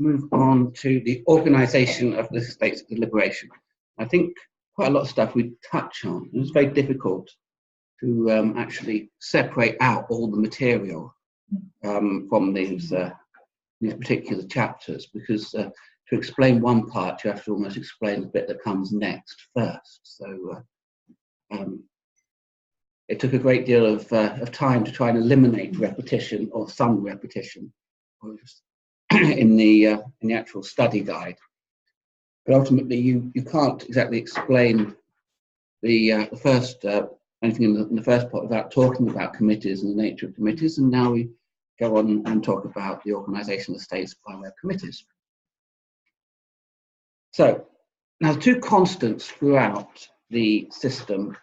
move on to the organisation of the states of deliberation. I think quite a lot of stuff we touch on. It was very difficult to actually separate out all the material from these particular chapters, because to explain one part, you have to almost explain the bit that comes next first. So it took a great deal of time to try and eliminate repetition, or some repetition, in the actual study guide. But ultimately, you can't exactly explain the first anything in the first part without talking about committees and the nature of committees. And now we go on and talk about the organisation of the states by way of committees. So now, the two constants throughout the system,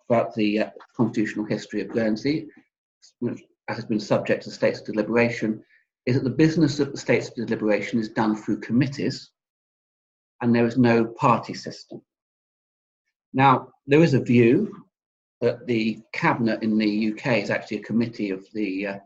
throughout the constitutional history of Guernsey, which has been subject to states of deliberation, is that the business of the states of deliberation is done through committees, and there is no party system. Now, there is a view that the cabinet in the UK is actually a committee of the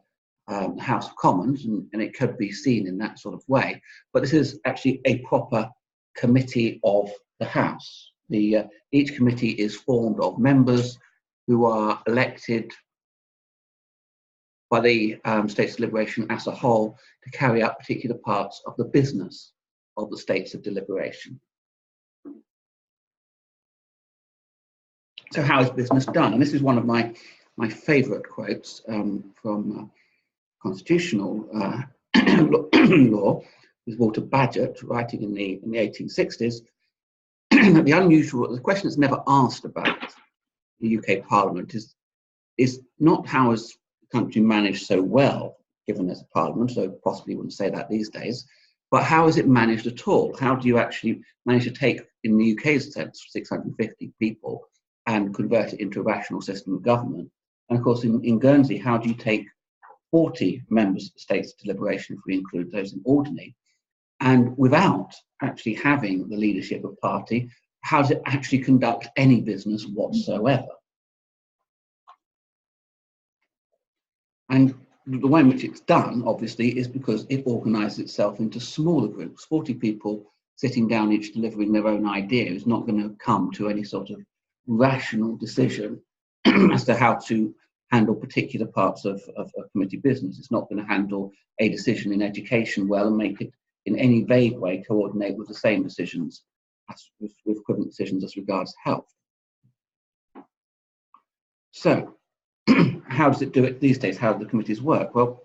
House of Commons, and it could be seen in that sort of way. But this is actually a proper committee of the House. Each committee is formed of members who are elected by the States of Deliberation as a whole to carry out particular parts of the business of the States of Deliberation. So how is business done? And this is one of my favourite quotes from constitutional law, with Walter Bagehot writing in the 1860s. That the question that's never asked about the UK Parliament is not how is the country managed so well, given there's a Parliament, so possibly wouldn't say that these days, but how is it managed at all? How do you actually manage to take, in the UK's sense, 650 people and convert it into a rational system of government? And of course, in Guernsey, how do you take 40 members of the States of Deliberation, if we include those in Alderney, and without actually having the leadership of party, how does it actually conduct any business whatsoever? And the way in which it's done, obviously, is because it organises itself into smaller groups. 40 people sitting down, each delivering their own idea, is not going to come to any sort of rational decision as to how to handle particular parts of committee business. It's not going to handle a decision in education well and make it in any vague way coordinate with the same decisions, with equivalent decisions as regards health. So how does it do it these days? How do the committees work? Well,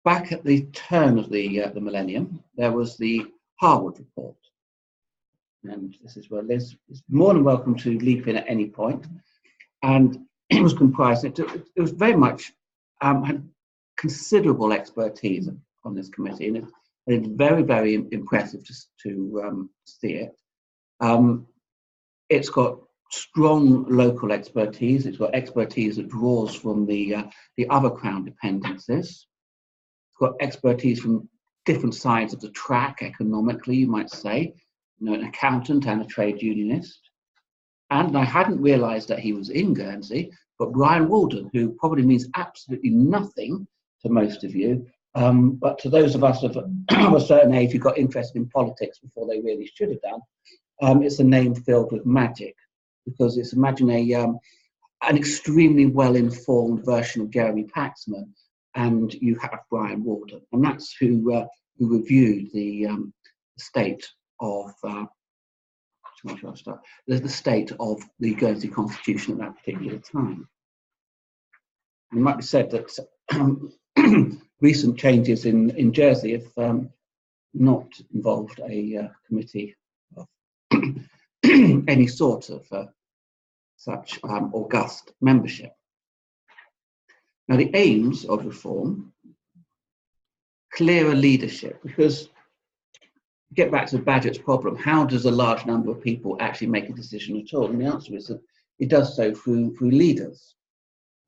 back at the turn of the millennium, there was the Harwood Report. And this is where Liz is more than welcome to leap in at any point. And it was comprised, it was very much, had considerable expertise on this committee, and it's very, very impressive to see it. It's got strong local expertise. It's got expertise that draws from the other Crown dependencies. It's got expertise from different sides of the track economically, you might say. You know, an accountant and a trade unionist. And I hadn't realised that he was in Guernsey, but Brian Walden, who probably means absolutely nothing to most of you, but to those of us of a certain age who got interested in politics before they really should have done, it's a name filled with magic, because it's, imagine an extremely well-informed version of Jeremy Paxman, and you have Brian Walden, and that's who reviewed the state of the state of the Guernsey Constitution at that particular time. And it might be said that recent changes in Jersey have not involved a committee of any sort of such august membership. Now, the aims of reform: clearer leadership, because get back to Bagehot's problem, how does a large number of people actually make a decision at all? And the answer is that it does so through leaders.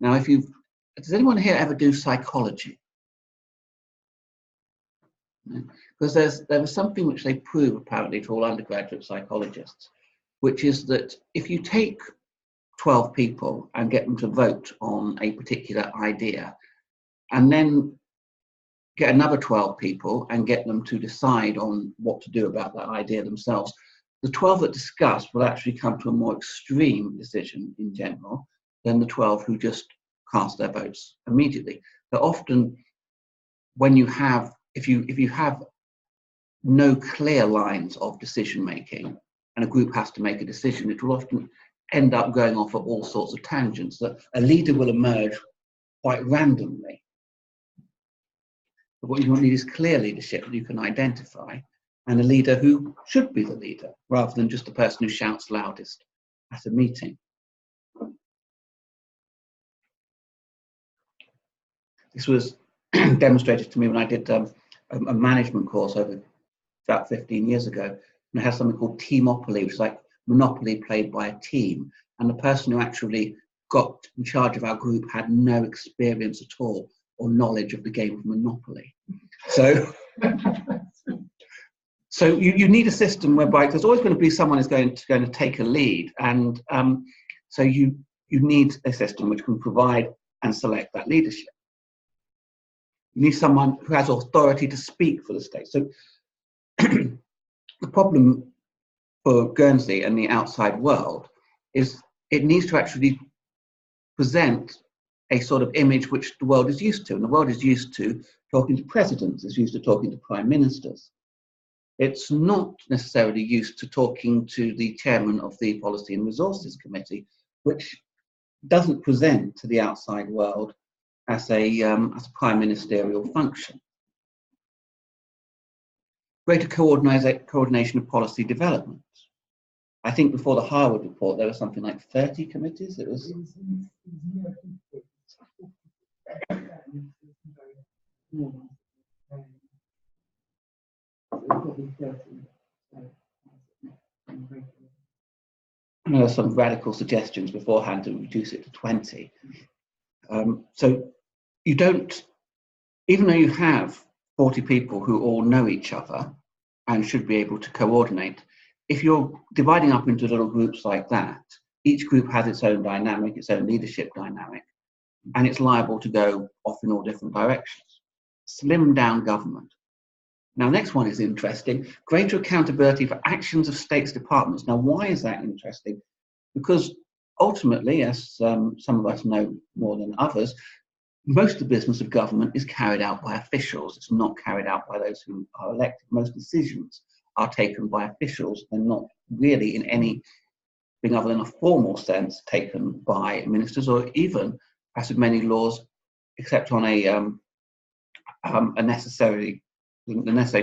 Now, does anyone here ever do psychology? Because there was something which they prove apparently to all undergraduate psychologists, which is that if you take 12 people and get them to vote on a particular idea, and then get another 12 people and get them to decide on what to do about that idea themselves. The 12 that discuss will actually come to a more extreme decision in general than the 12 who just cast their votes immediately. But often when you have, if you have no clear lines of decision making and a group has to make a decision, it will often end up going off at all sorts of tangents. That a leader will emerge quite randomly. But what you need is clear leadership that you can identify, and a leader who should be the leader, rather than just the person who shouts loudest at a meeting. This was demonstrated to me when I did a management course over about 15 years ago. And it has something called teamopoly, which is like Monopoly played by a team. And the person who actually got in charge of our group had no experience at all or knowledge of the game of Monopoly. So, so you need a system whereby there's always going to be someone who's going to take a lead. And so you need a system which can provide and select that leadership. You need someone who has authority to speak for the state. So the problem for Guernsey and the outside world is it needs to actually present a sort of image which the world is used to. And the world is used to talking to presidents, it's used to talking to prime ministers. It's not necessarily used to talking to the chairman of the Policy and Resources Committee, which doesn't present to the outside world as a prime ministerial function. Greater coordination of policy development. I think before the Harwood report, there was something like 30 committees. It was. And there were some radical suggestions beforehand to reduce it to 20. So you don't, even though you have 40 people who all know each other and should be able to coordinate, if you're dividing up into little groups like that, each group has its own dynamic, its own leadership dynamic, and it's liable to go off in all different directions. Slim down government. Now, next one is interesting. Greater accountability for actions of states' departments. Now, why is that interesting? Because ultimately, as some of us know more than others, most of the business of government is carried out by officials. It's not carried out by those who are elected. Most decisions are taken by officials and not really in anything other than a formal sense taken by ministers, or even, as with many laws, except on the necessary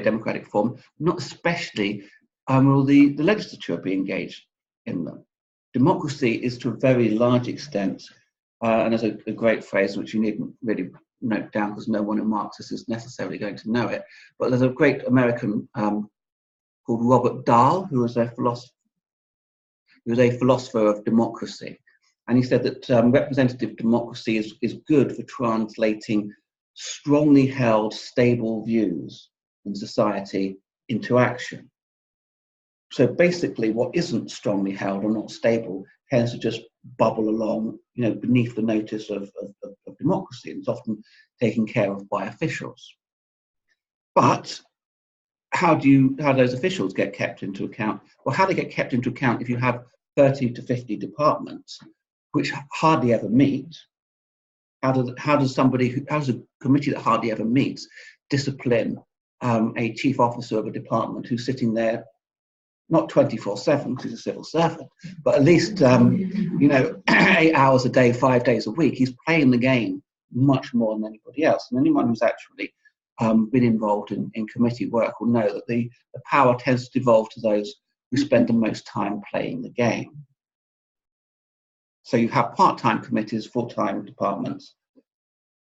democratic form, not especially will the legislature be engaged in them. Democracy is to a very large extent, and there's a great phrase which you needn't really note down because no one in Marxist is necessarily going to know it, but there's a great American called Robert Dahl, who was a philosopher of democracy. And he said that representative democracy is good for translating strongly held, stable views in society into action. So basically, what isn't strongly held or not stable tends to just bubble along, beneath the notice of democracy, and it's often taken care of by officials. But how do those officials get kept into account? Well, how they get kept into account if you have 30 to 50 departments which hardly ever meet? How does a committee that hardly ever meets discipline a chief officer of a department who's sitting there not 24/7 because he's a civil servant, but at least 8 hours a day, 5 days a week? He's playing the game much more than anybody else. And anyone who's actually been involved in committee work will know that the power tends to devolve to those who spend the most time playing the game. So you have part-time committees, full-time departments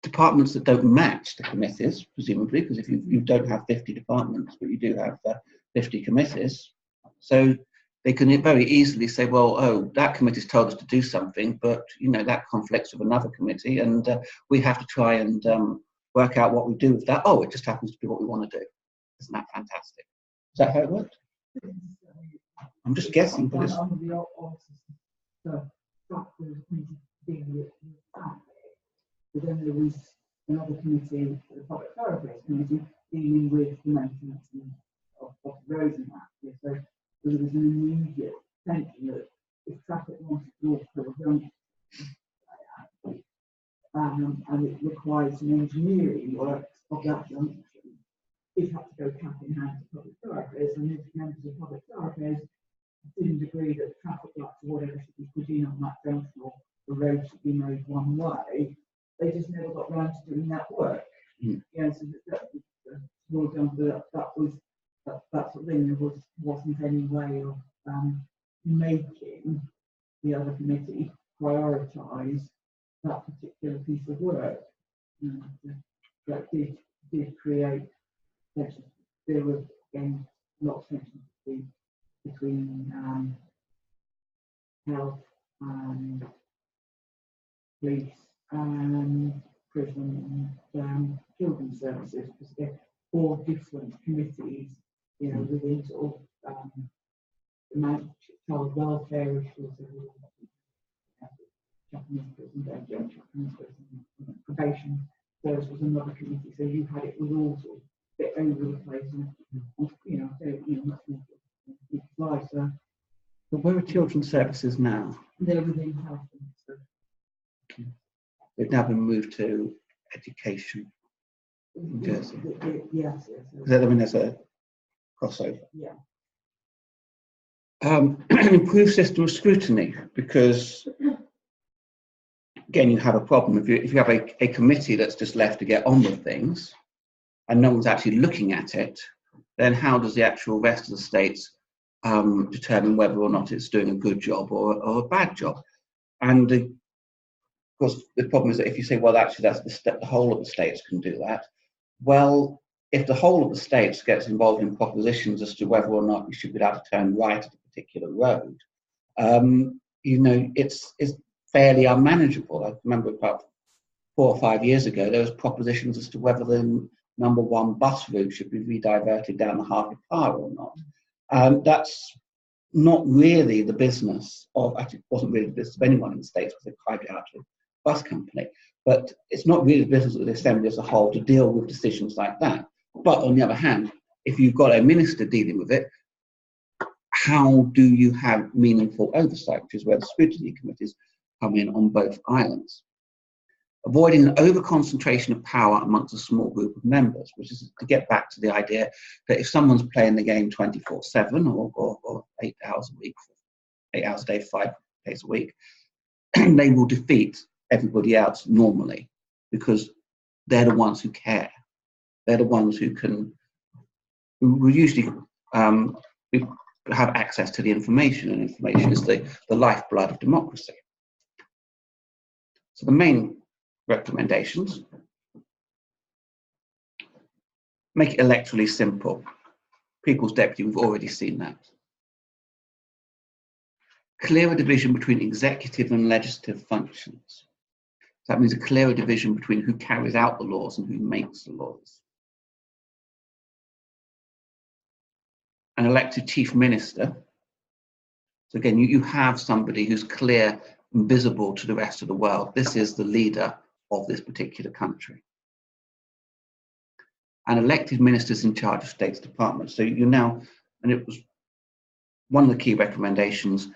that don't match the committees, presumably, because if you don't have 50 departments, but you do have 50 committees, so they can very easily say, well, oh, that committee's told us to do something, but that conflicts with another committee, and we have to try and work out what we do with that. Oh, it just happens to be what we want to do. Isn't that fantastic? Is that how it worked? I'm just guessing, but it's... But then there was another committee, the Public Thoroughfares Committee, dealing with the maintenance of roads and that. Yeah, so there was an immediate tension that if traffic wanted to walk through a junction, and it requires some engineering work of that junction, it had to go cap in hand to Public Thoroughfares, and if members of Public Thoroughfares didn't agree that traffic lights or whatever should be put in on that junction, or the road should be made one way, they just never got round to doing that work. Mm. Yeah, so that was that sort of thing. There wasn't any way of making the other committee prioritise that particular piece of work. That did create tension. There were again lots of tension between health and police and prison and children's services, because they're four different committees, you know, within sort of child welfare issues, Japanese prison, Japanese prison, probation service was another committee, so you had it was all sort of a bit over the place, and you know, much more life. So, but where are children's services now? they're within health. So. They've now been moved to education in Jersey. Yes. I mean, there's a crossover. Yeah. An improved system of scrutiny, because again, you have a problem if you have a committee that's just left to get on with things and no one's actually looking at it, then how does the actual rest of the states determine whether or not it's doing a good job or a bad job? And of course, the problem is that if you say, well, actually, that's the whole of the states can do that. Well, if the whole of the states gets involved in propositions as to whether or not you should be allowed to turn right at a particular road, you know, it's fairly unmanageable. I remember about 4 or 5 years ago, there was propositions as to whether the number 1 bus route should be rediverted down the Harvey Power or not. That's not really the business of, actually, it wasn't really the business of anyone in the States, because they private out to a bus company. But it's not really the business of the Assembly as a whole to deal with decisions like that. But on the other hand, if you've got a minister dealing with it, how do you have meaningful oversight, which is where the scrutiny committees come in on both islands. Avoiding an over-concentration of power amongst a small group of members, which is to get back to the idea that if someone's playing the game 24/7 or 8 hours a week, 8 hours a day, 5 days a week, they will defeat everybody else normally, because they're the ones who care. They're the ones who will usually have access to the information, and information is the lifeblood of democracy. So the main recommendations: make it electorally simple. People's Deputy, we've already seen that. Clearer division between executive and legislative functions. That means a clearer division between who carries out the laws and who makes the laws. An elected chief minister. So again, you have somebody who's clear and visible to the rest of the world. This is the leader of this particular country. And elected ministers in charge of state's departments. So you now, and it was one of the key recommendations,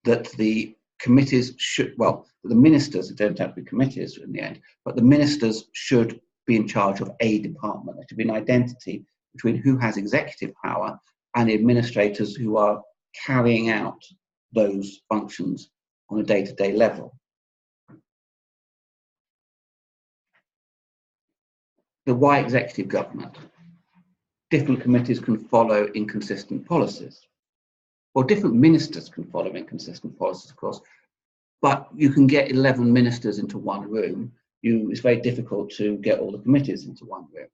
that the committees should, well, the ministers, it don't have to be committees in the end, but the ministers should be in charge of a department. There should be an identity between who has executive power and the administrators who are carrying out those functions on a day-to-day level. The why executive government? Different committees can follow inconsistent policies. Well, different ministers can follow inconsistent policies, of course, but you can get 11 ministers into one room. It's very difficult to get all the committees into one room.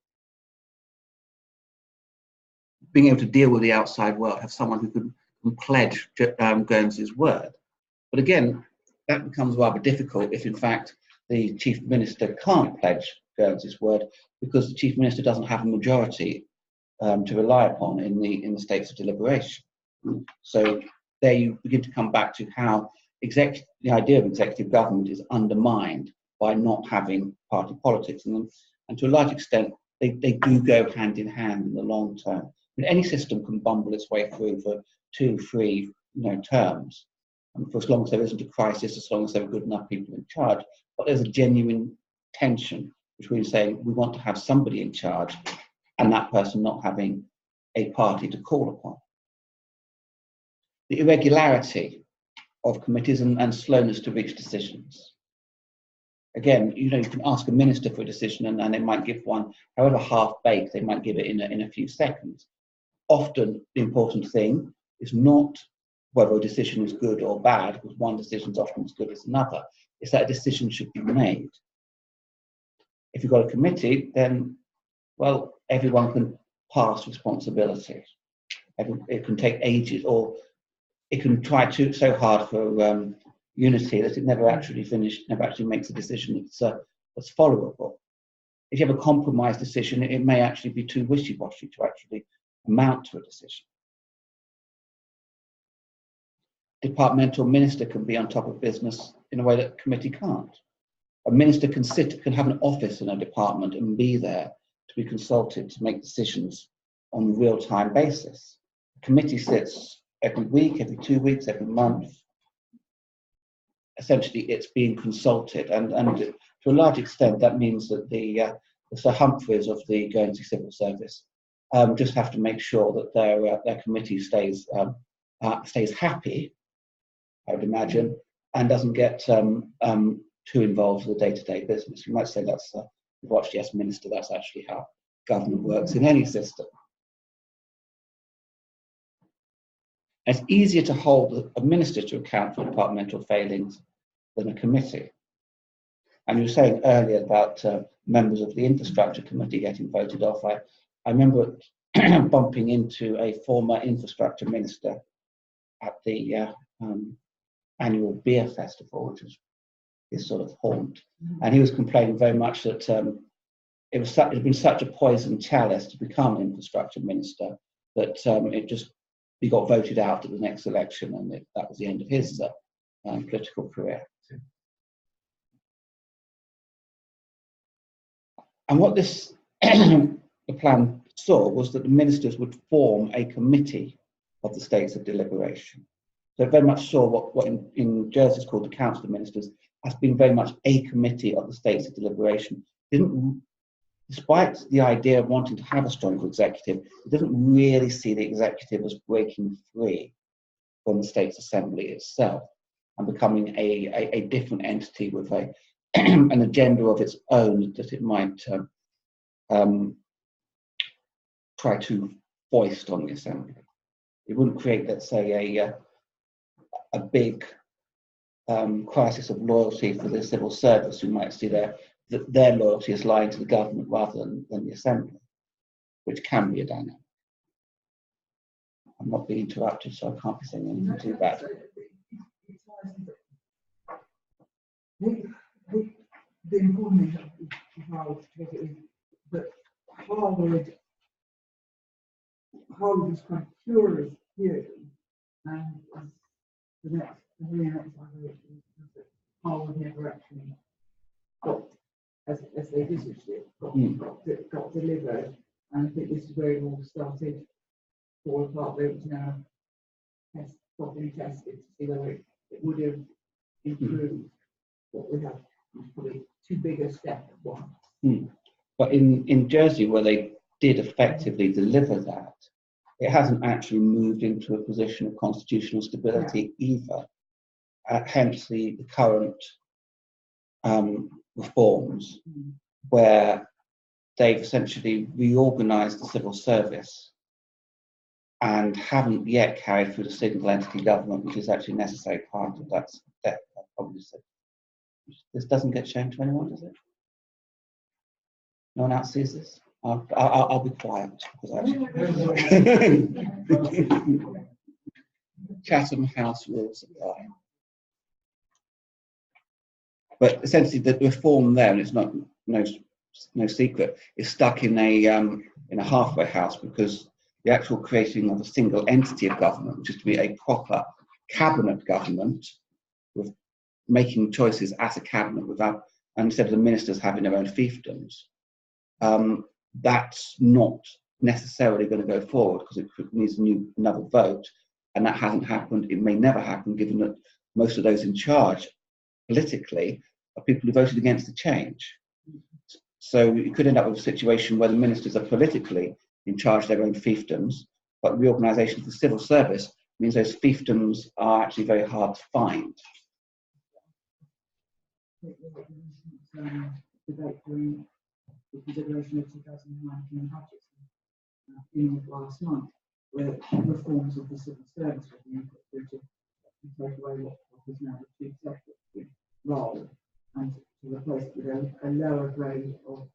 Being able to deal with the outside world, have someone who can pledge Guernsey's word. But again, that becomes rather difficult if, in fact, the chief minister can't pledge Guernsey's word, because the chief minister doesn't have a majority to rely upon in the states of deliberation. So there you begin to come back to how the idea of executive government is undermined by not having party politics in them. And to a large extent, they do go hand in hand in the long term. I mean, any system can bumble its way through for 2, 3, terms, and for as long as there isn't a crisis, as long as there are good enough people in charge. But there's a genuine tension between saying we want to have somebody in charge and that person not having a party to call upon. The irregularity of committees and slowness to reach decisions. Again, you can ask a minister for a decision and they might give one, however half-baked, they might give it in a few seconds. Often the important thing is not whether a decision is good or bad, because one decision is often as good as another. It's that a decision should be made. If you've got a committee, then, well, everyone can pass responsibility. It can take ages, or it can try so hard for unity that it never actually makes a decision that's followable. If you have a compromise decision, it may actually be too wishy-washy to actually amount to a decision. Departmental minister can be on top of business in a way that a committee can't. A minister can have an office in a department and be there to be consulted to make decisions on a real-time basis. A committee sits every week, every 2 weeks, every month. Essentially, it's being consulted, and to a large extent, that means that the Sir Humphreys of the Guernsey Civil Service just have to make sure that their committee stays happy, I would imagine, and doesn't get too involved with the day-to-day business. You might say that's you've watched Yes Minister. That's actually how government works in any system. It's easier to hold a minister to account for departmental failings than a committee. And you were saying earlier about members of the infrastructure committee getting voted off. I remember bumping into a former infrastructure minister at the annual beer festival, which was his sort of haunt. And he was complaining very much that it had been such a poison chalice to become infrastructure minister that he got voted out at the next election, and that was the end of his political career. And what the plan saw was that the ministers would form a committee of the states of deliberation. So it very much saw what in Jersey is called the Council of Ministers as being very much a committee of the states of deliberation. Despite the idea of wanting to have a stronger executive, it doesn't really see the executive as breaking free from the States Assembly itself and becoming a different entity with an agenda of its own that it might try to foist on the Assembly. It wouldn't create, let's say, a big crisis of loyalty for the civil service, who might see their loyalty as lying to the government rather than the Assembly, which can be a dynamic. I'm not being interrupted, so I can't be saying anything too bad. The important thing about it is that Harvard is quite curious here, and the next Harvard never actually got, as they envisaged it, got delivered, and I think this is where it all started to fall apart. It was now properly tested to see whether it would have improved what we have. Probably too big a step at once. But in Jersey, where they did effectively deliver that, it hasn't actually moved into a position of constitutional stability either. Hence the current reforms, where they've essentially reorganised the civil service and haven't yet carried through the single entity government, which is actually a necessary part of that step. This doesn't get shown to anyone, does it? No one else sees this? I'll be quiet. Chatham House rules apply. But essentially, the reform there, and it's no secret, is stuck in a halfway house, because the actual creating of a single entity of government, which is to be a proper cabinet government with making choices as a cabinet without and instead of the ministers having their own fiefdoms, that's not necessarily going to go forward because it needs another vote, and that hasn't happened. It may never happen, given that most of those in charge politically are people who voted against the change. So you could end up with a situation where the ministers are politically in charge of their own fiefdoms, but reorganisation of the civil service means those fiefdoms are actually very hard to find. Debate during the consideration of 2019 budget last month, where reforms of the civil service were being put through to take away what is now the chief secretary role and to replace it with a lower grade of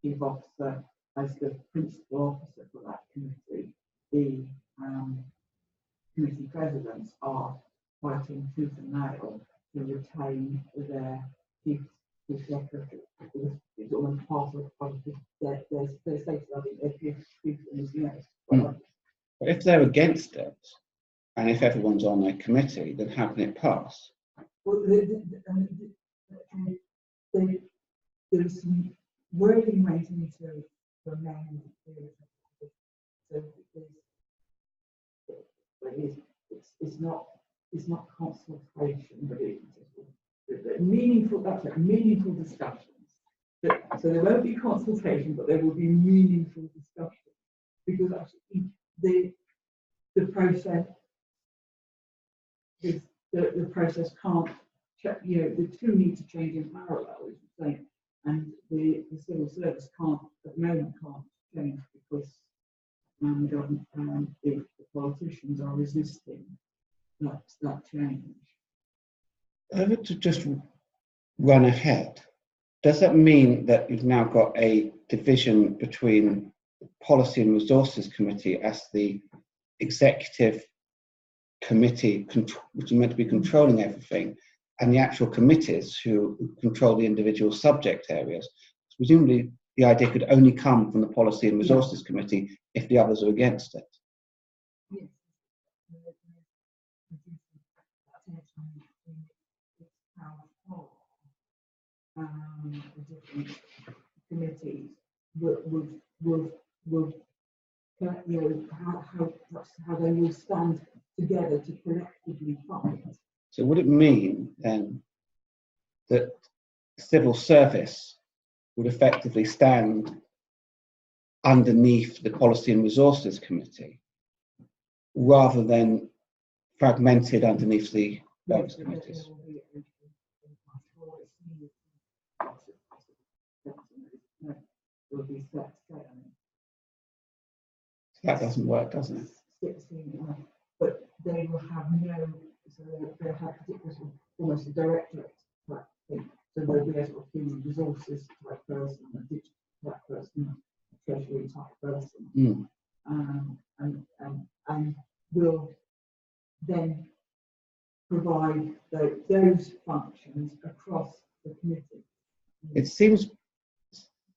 chief officer as the principal officer for that committee. The committee presidents are fighting tooth and nail to retain their chief secretary. It's almost part of their status. I think their chief is But if they're against it, and if everyone's on their committee, then how can it pass? Well, there's some wording waiting to amend it's not consultation, but it's meaningful. That's like meaningful discussions. So there won't be consultation, but there will be meaningful discussion, because actually the process is the process can't. The two need to change in parallel, as you say, and the civil service can't at the moment change because the politicians are resisting that change. Over to just run ahead, does that mean that you've now got a division between the Policy and Resources Committee as the executive committee, which is meant to be controlling everything, and the actual committees who control the individual subject areas? Presumably, the idea could only come from the Policy and Resources Committee if the others are against it. Yes. The different committees will how they will stand together to collectively fight. So would it mean then that civil service would effectively stand underneath the Policy and Resources Committee rather than fragmented underneath the various committees? That doesn't work, doesn't it? But they will have so they'll have particular, almost a directorate type thing. So there'll be a sort of human resources type person, a digital type person, a treasury type person, and will then provide those functions across the committee. It seems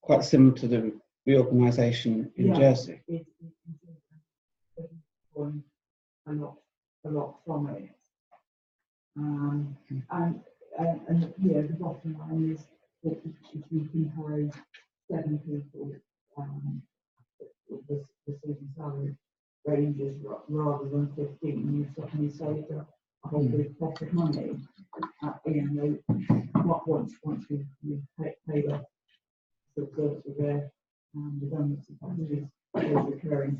quite similar to the reorganisation in Jersey. It a lot from it. And the bottom line is that if you can have 7 people, the certain salary ranges rather than 15, you suddenly saved a whole big pot of money. Once you pay off the service of their redundancy packages, those recurring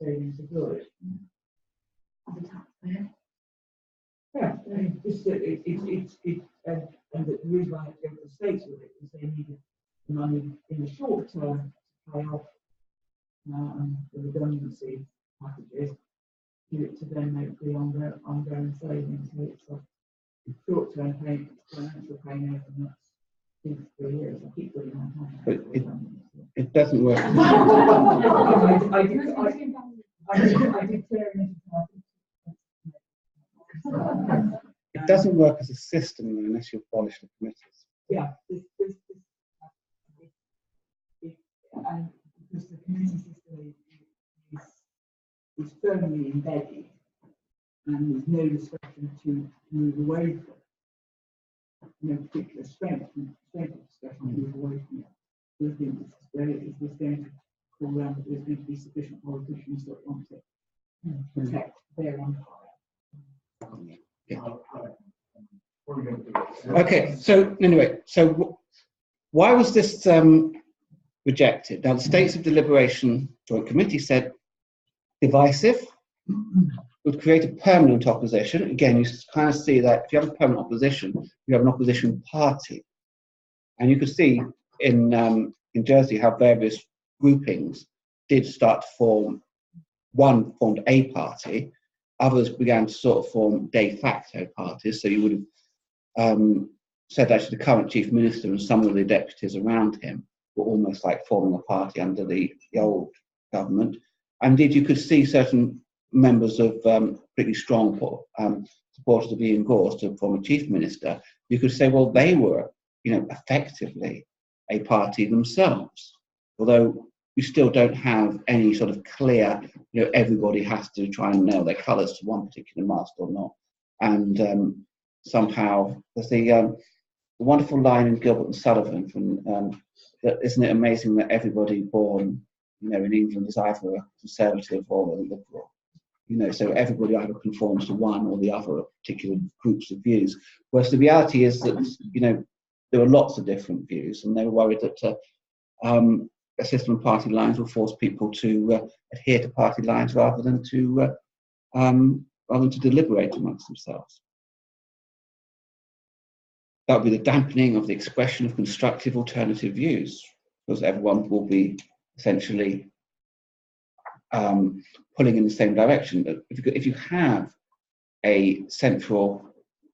savings are good. As a taxpayer. Yeah, and the reason why I go to the States with it is they needed money in the short term to pay off the redundancy packages, to then make the ongoing savings. So it's a short term payment, financial pain over the next 2 to 3 years. I keep doing that. But it doesn't work. I did tear into It doesn't work as a system unless you abolish the committees. Yeah, and because the committee system is firmly embedded, and there's no discretion to move away from. no particular strength of discussion, move away from it. The other thing that's great is there's going to call around that there's going to be sufficient politicians that want to protect their empire. Okay, so anyway, so why was this rejected? Now, the States of Deliberation Joint Committee said divisive, would create a permanent opposition. Again, you kind of see that if you have a permanent opposition, you have an opposition party. And you could see in Jersey how various groupings did start to form. One formed a party, others began to sort of form de facto parties. So you would have said actually the current chief minister and some of the deputies around him were almost like forming a party under the old government. Indeed, you could see certain members of pretty strong supporters of Ian Gore to form a chief minister. You could say, well, they were, effectively a party themselves, although you still don't have any sort of clear, everybody has to try and nail their colours to one particular mast or not. And somehow there's the wonderful line in Gilbert and Sullivan from that, isn't it amazing that everybody born, in England is either a conservative or a liberal. So everybody either conforms to one or the other particular groups of views. Whereas the reality is that, there are lots of different views, and they were worried that a system of party lines will force people to adhere to party lines rather than to deliberate amongst themselves. That would be the dampening of the expression of constructive alternative views, because everyone will be essentially pulling in the same direction. But if you have a central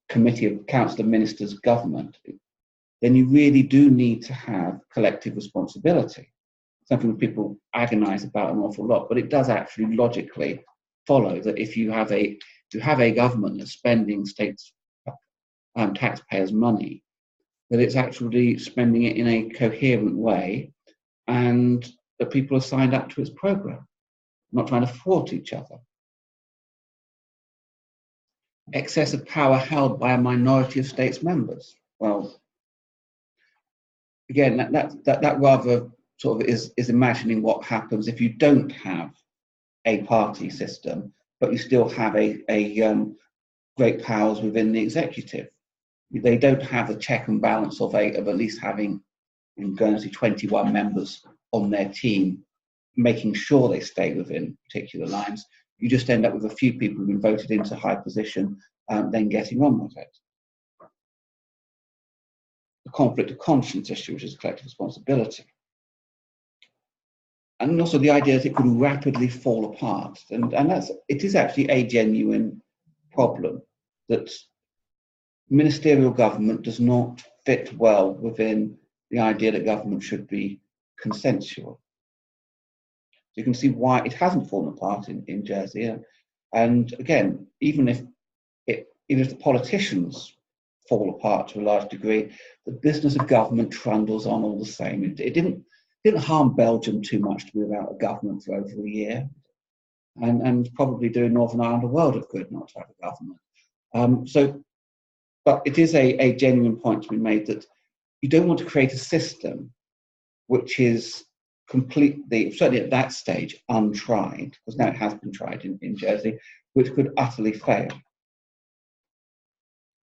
committee of council of ministers government, then you really do need to have collective responsibility. Something that people agonize about an awful lot, but it does actually logically follow that if you have a government that's spending states' taxpayers' money, that it's actually spending it in a coherent way, and that people are signed up to its program, not trying to thwart each other. Excess of power held by a minority of states members. Well, again, that rather sort of is imagining what happens if you don't have a party system, but you still have a great powers within the executive. They don't have the check and balance of at least having, in Guernsey, 21 members on their team, making sure they stay within particular lines. You just end up with a few people who've been voted into high position, then getting on with it. The conflict of conscience issue, which is collective responsibility. And also the idea that it could rapidly fall apart. And it is actually a genuine problem that ministerial government does not fit well within the idea that government should be consensual. You can see why it hasn't fallen apart in Jersey. And again, even if the politicians fall apart to a large degree, the business of government trundles on all the same. It didn't harm Belgium too much to be without a government for over a year, and probably doing Northern Ireland a world of good not to have a government. But it is a genuine point to be made that you don't want to create a system which is completely, certainly at that stage, untried, because now it has been tried in Jersey, which could utterly fail.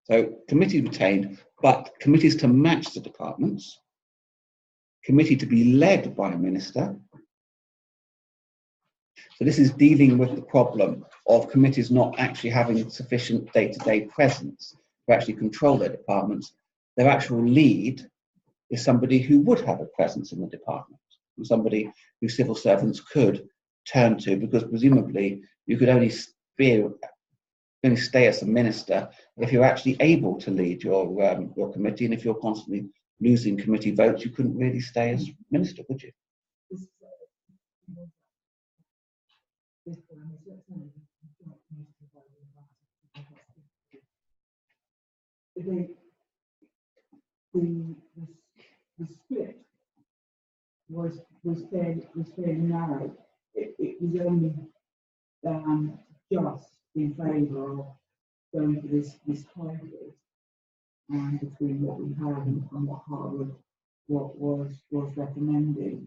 So committees retained, but committees to match the departments, committee to be led by a minister. So this is dealing with the problem of committees not actually having sufficient day-to-day presence to actually control their departments. Their actual lead is somebody who would have a presence in the department, somebody who civil servants could turn to, because presumably you could only stay as a minister if you're actually able to lead your committee, and if you're constantly losing committee votes, you couldn't really stay as minister, would you? The split was fairly narrow. It was only just in favour of going for this hybrid. between what we had and what Harvard was recommending.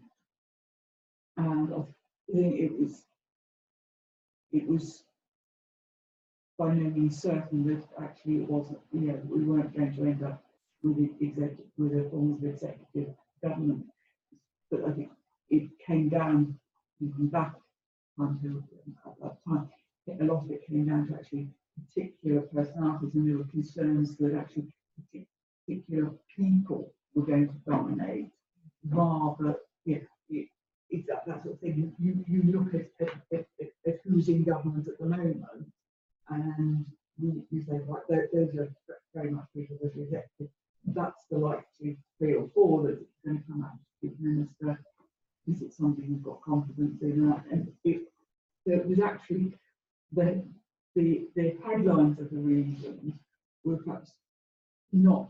And I think it was by no means certain that actually it wasn't, we weren't going to end up with a form of executive government. But I think it came down, even back until at that time, a lot of it came down to actually particular personalities, and there were concerns that actually particular people were going to dominate, rather, it's that sort of thing. You look at who's in government at the moment, and you say, right, those are very much people that are elected. That's the likely 3 or 4 that's going to come out as chief minister. Is it something you've got confidence in? And it was actually the headlines of the reasons were perhaps not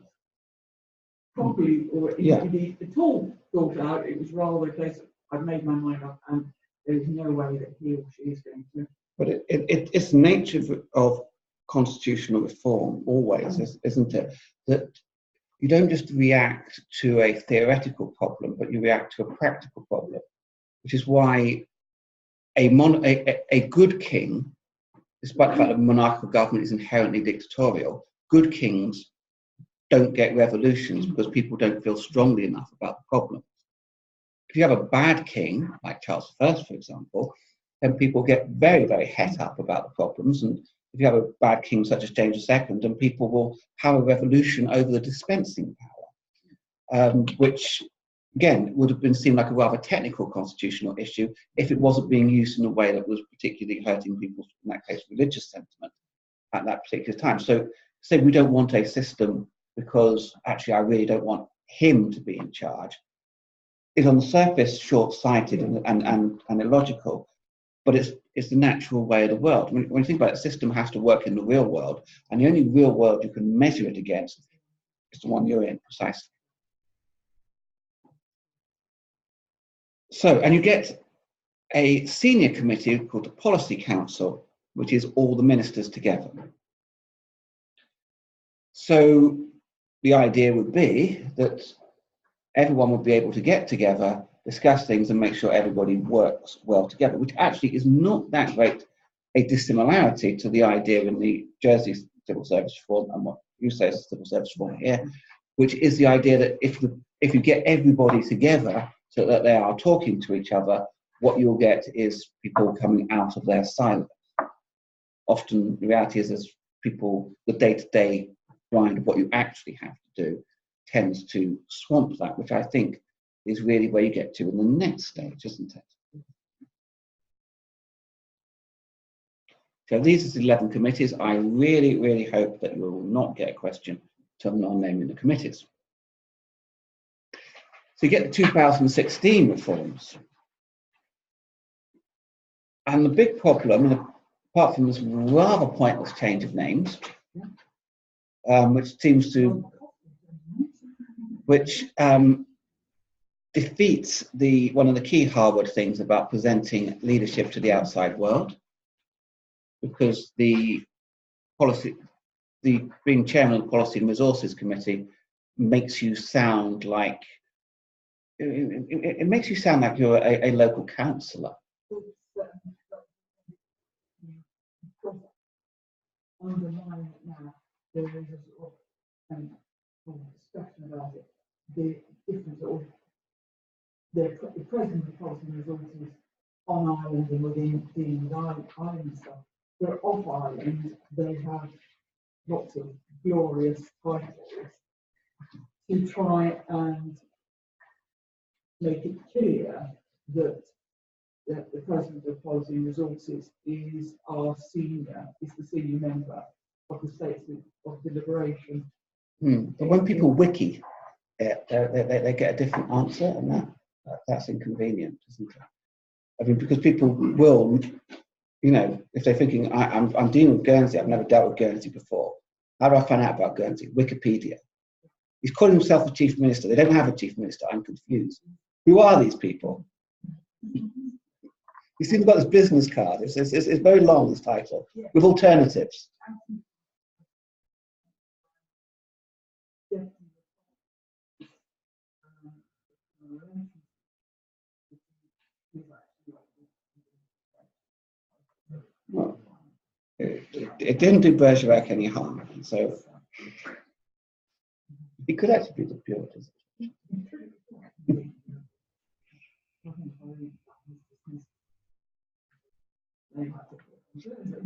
properly or indeed at all thought out. It was rather a case of, I've made my mind up and there is no way that he or she is going to. But it's the nature of constitutional reform always, isn't it? That you don't just react to a theoretical problem, but you react to a practical problem, which is why a good king, despite the fact that monarchical government is inherently dictatorial, good kings don't get revolutions because people don't feel strongly enough about the problem. If you have a bad king, like Charles I, for example, then people get very, very het up about the problems. And if you have a bad king such as James II, then people will have a revolution over the dispensing power, which, again, would have been seen like a rather technical constitutional issue if it wasn't being used in a way that was particularly hurting people's, in that case, religious sentiment at that particular time. So say we don't want a system because actually I really don't want him to be in charge, is on the surface short-sighted and illogical, but it's the natural way of the world. When you think about it, the system has to work in the real world, and the only real world you can measure it against is the one you're in, precisely. So, and you get a senior committee called the Policy Council, which is all the ministers together. So the idea would be that everyone would be able to get together, discuss things, and make sure everybody works well together, which actually is not that great a dissimilarity to the idea in the Jersey civil service reform and what you say is civil service reform here, which is the idea that if you get everybody together so that they are talking to each other, what you'll get is people coming out of their silence. Often the reality is as people, the day-to-day grind of what you actually have to do tends to swamp that, which I think is really where you get to in the next stage, isn't it? So these are the 11 committees. I really, really hope that you will not get a question to non-naming the committees. So you get the 2016 reforms. And the big problem, apart from this rather pointless change of names, which seems to, defeats one of the key Harvard things about presenting leadership to the outside world, because being chairman of the Policy and Resources Committee makes you sound like it makes you sound like you're a local councillor. Underlying it now, there is a sort of discussion about it. The different sort of the present of Policy and Resources on Ireland and within dealing with Ireland stuff. But off Ireland, they have lots of glorious titles to try and make it clear that the President of Policy and Resources is the senior member of the States of Deliberation. But when people wiki it, they get a different answer, and that's inconvenient, isn't it? I mean, because people will, if they're thinking, I'm dealing with Guernsey, I've never dealt with Guernsey before. How do I find out about Guernsey? Wikipedia. He's calling himself a chief minister. They don't have a chief minister. I'm confused. Who are these people? You see, they've got this business card. It's very long, this title, with alternatives. Well, it didn't do Bergerac any harm, so it could actually be the Puritans.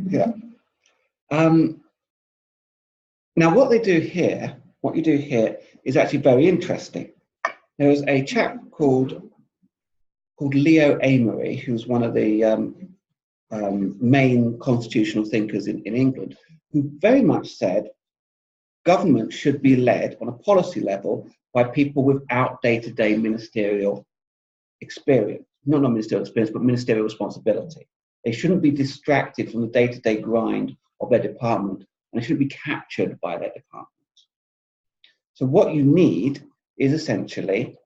Yeah. Now, what you do here is actually very interesting. There was a chap called Leo Amory, who's one of the main constitutional thinkers in England, who very much said government should be led on a policy level by people without day-to-day ministerial experience. Not ministerial experience, but ministerial responsibility. They shouldn't be distracted from the day-to-day grind of their department, and they shouldn't be captured by their department. So what you need is essentially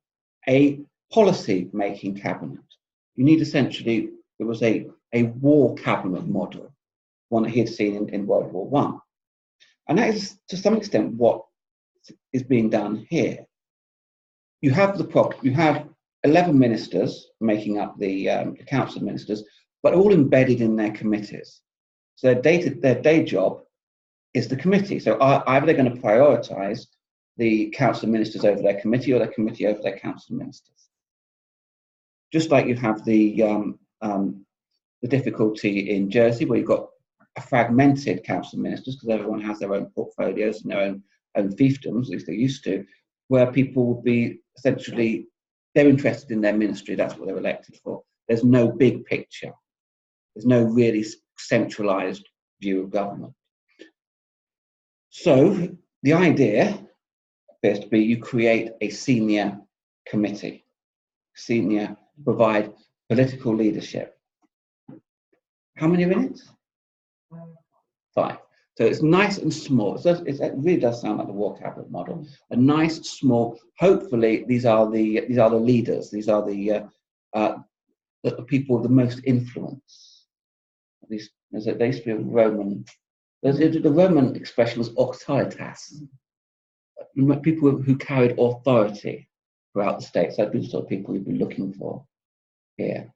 a policy-making cabinet. You need essentially, it was a war cabinet model, one that he had seen in World War I. And that is, to some extent, what is being done here. You have 11 ministers making up the Council of Ministers, but all embedded in their committees. So their day job is the committee. So either they're going to prioritise the Council of Ministers over their committee, or their committee over their Council of Ministers. Just like you have the difficulty in Jersey, where you've got a fragmented Council of Ministers, because everyone has their own portfolios and their own fiefdoms, at least they used to, where people will be essentially, they're interested in their ministry, that's what they're elected for. There's no big picture. There's no really centralised view of government. So the idea appears to be you create a senior committee, provide political leadership. How many are in it? 5. So it's nice and small. It really does sound like the war cabinet model. A nice, small. Hopefully, these are the leaders. These are the people with the most influence. At least, they used to be a Roman. The Roman expression was auctoritas. People who carried authority throughout the state. So those sort of people you'd be looking for here.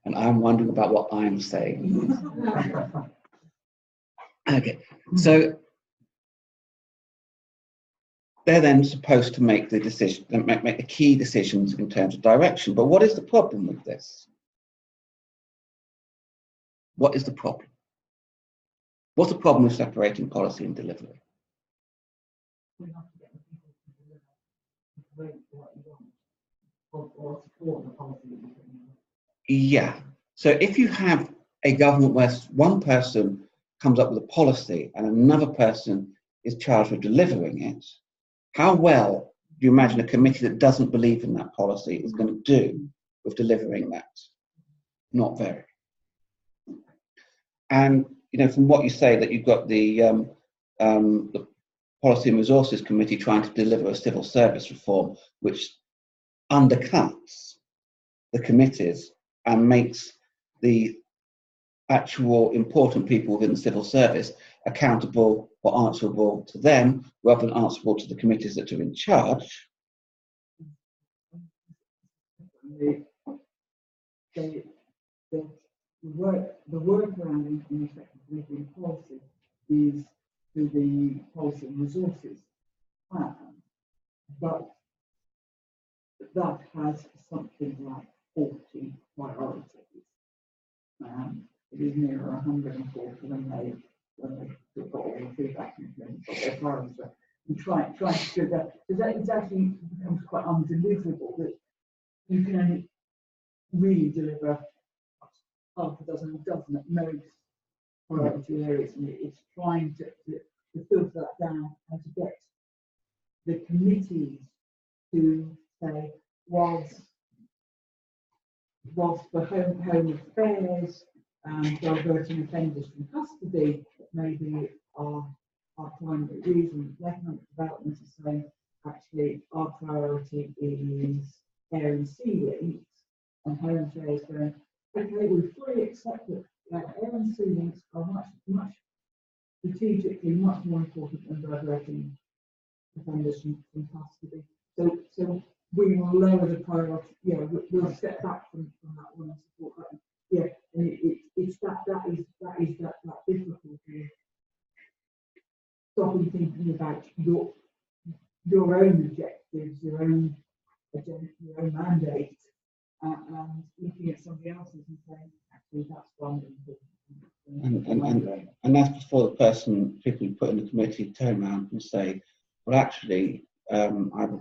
And I'm wondering about what I'm saying. Okay, so they're then supposed to make the decision, make the key decisions in terms of direction. But what is the problem with this? What is the problem? What's the problem with separating policy and delivery? Yeah. So if you have a government where one person comes up with a policy and another person is charged with delivering it, how well do you imagine a committee that doesn't believe in that policy is going to do with delivering that? Not very. And from what you say, that you've got the Policy and Resources Committee trying to deliver a civil service reform, which undercuts the committees and makes the actual important people within the civil service accountable or answerable to them rather than answerable to the committees that are in charge. The workaround in effective delivery policy is through the Policy and Resources Plan, but that has something like 40 priorities. It is nearer 140 when they got all the feedback and got their priorities. And try to do that, because it actually becomes quite undeliverable that you can only really deliver half a dozen at most priority areas, and it's trying to filter that down and to get the committees to say, whilst for home affairs, diverting offenders from custody maybe our primary reason, economic development is saying actually our priority is air and sea links, and home affairs going, okay, we fully accept that air and sea links are much strategically much more important than diverting offenders from custody. So we will lower the priority. Yeah, we'll step back from that one and support that. Yeah, and it's that difficulty of stopping thinking about your own objectives, your own agenda, your own mandate, and looking at somebody else's and saying, actually, that's fun. And that's before the people you put in the committee turn around and say, well, actually, I've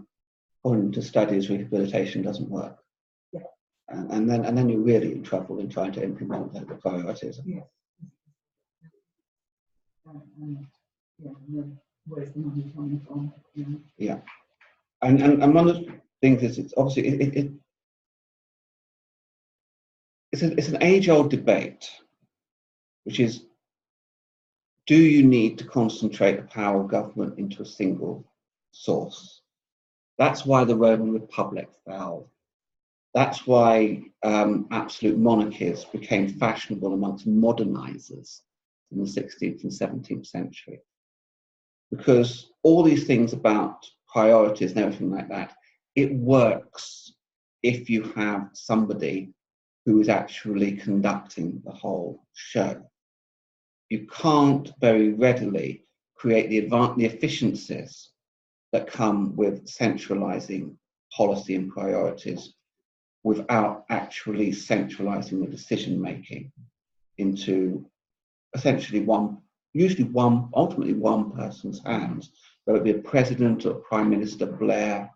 gone into studies, rehabilitation doesn't work. Yeah. And then you're really in trouble in trying to implement the priorities. Yes. And then where's the money coming from? Yeah. And one of the things is, it's obviously it's an age-old debate, which is, do you need to concentrate the power of government into a single source? That's why the Roman Republic fell. That's why absolute monarchies became fashionable amongst modernizers in the 16th and 17th century. Because all these things about priorities and everything like that, it works if you have somebody who is actually conducting the whole show. You can't very readily create the efficiencies that come with centralizing policy and priorities without actually centralizing the decision making into essentially ultimately one person's hands, whether it be a president or Prime Minister Blair,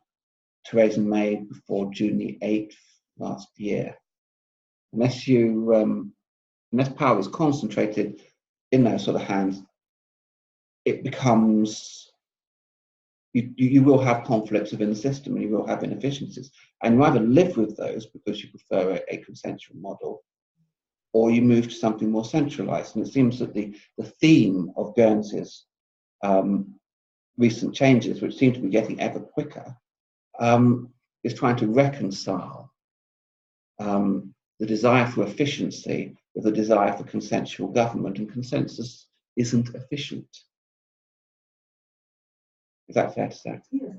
Theresa May before June the 8th last year. Unless power is concentrated in those sort of hands, it becomes, you will have conflicts within the system and you will have inefficiencies. And you either live with those because you prefer a consensual model, or you move to something more centralized. And it seems that the theme of Guernsey's recent changes, which seem to be getting ever quicker, is trying to reconcile the desire for efficiency with the desire for consensual government, and consensus isn't efficient. Is that fair to say? Yes,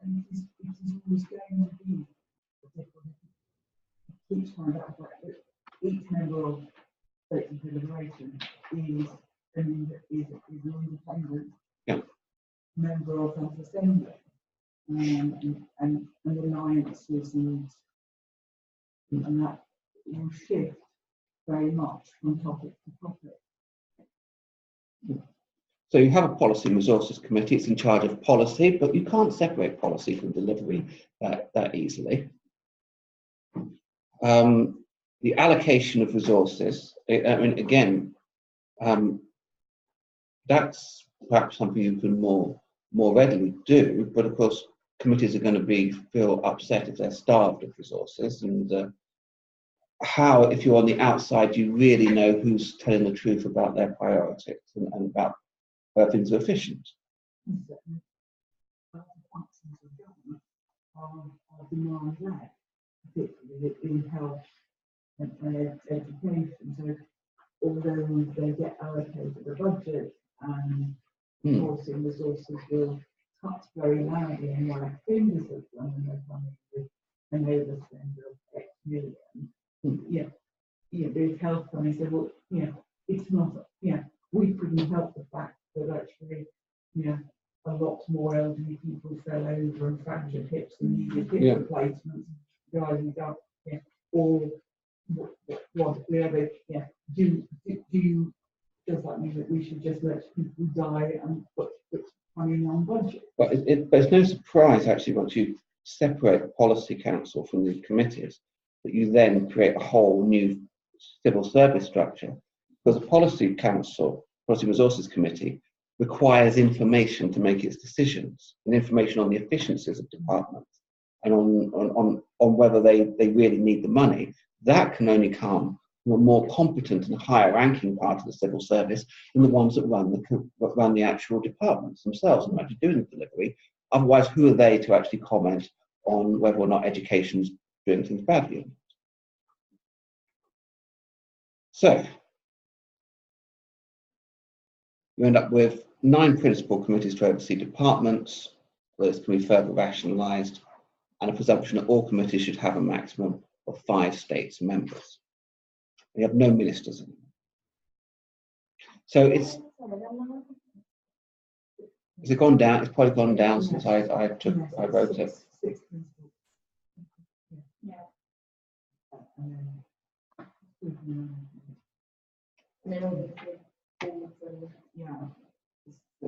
and it is always going to be different. Each time each member of state and deliberation is an independent member of the assembly, and alliances and that will shift very much from topic to topic. So you have a policy and resources committee. It's in charge of policy, but you can't separate policy from delivery that easily. The allocation of resources, I mean, again, that's perhaps something you can more readily do, but of course committees are going to feel upset if they're starved of resources, and how, if you're on the outside, you really know who's telling the truth about their priorities and about where things are efficient. Are demand-led, particularly in health and education. So although they get allocated a budget and policy and resources will cut very loudly and like fingers of them, and they're coming with an overspend of X million. There's health and they say, well, it's not, we couldn't help the fact that actually, a lot more elderly people fell over and fractured hips and needed hip replacements, driving down, or what the other, do you, does that mean that we should just let people die and put money on budget? But it's no surprise, actually, once you separate the policy council from the committees, that you then create a whole new civil service structure, because the policy council, policy resources committee, requires information to make its decisions, and information on the efficiencies of departments and on whether they really need the money. That can only come from a more competent and higher ranking part of the civil service than the ones that run the actual departments themselves and actually doing the delivery. Otherwise, who are they to actually comment on whether or not education's doing things badly? So you end up with 9 principal committees to oversee departments. Those can be further rationalised. and a presumption that all committees should have a maximum of 5 states members. We have no ministers anymore. So has it gone down? It's probably gone down since I wrote it.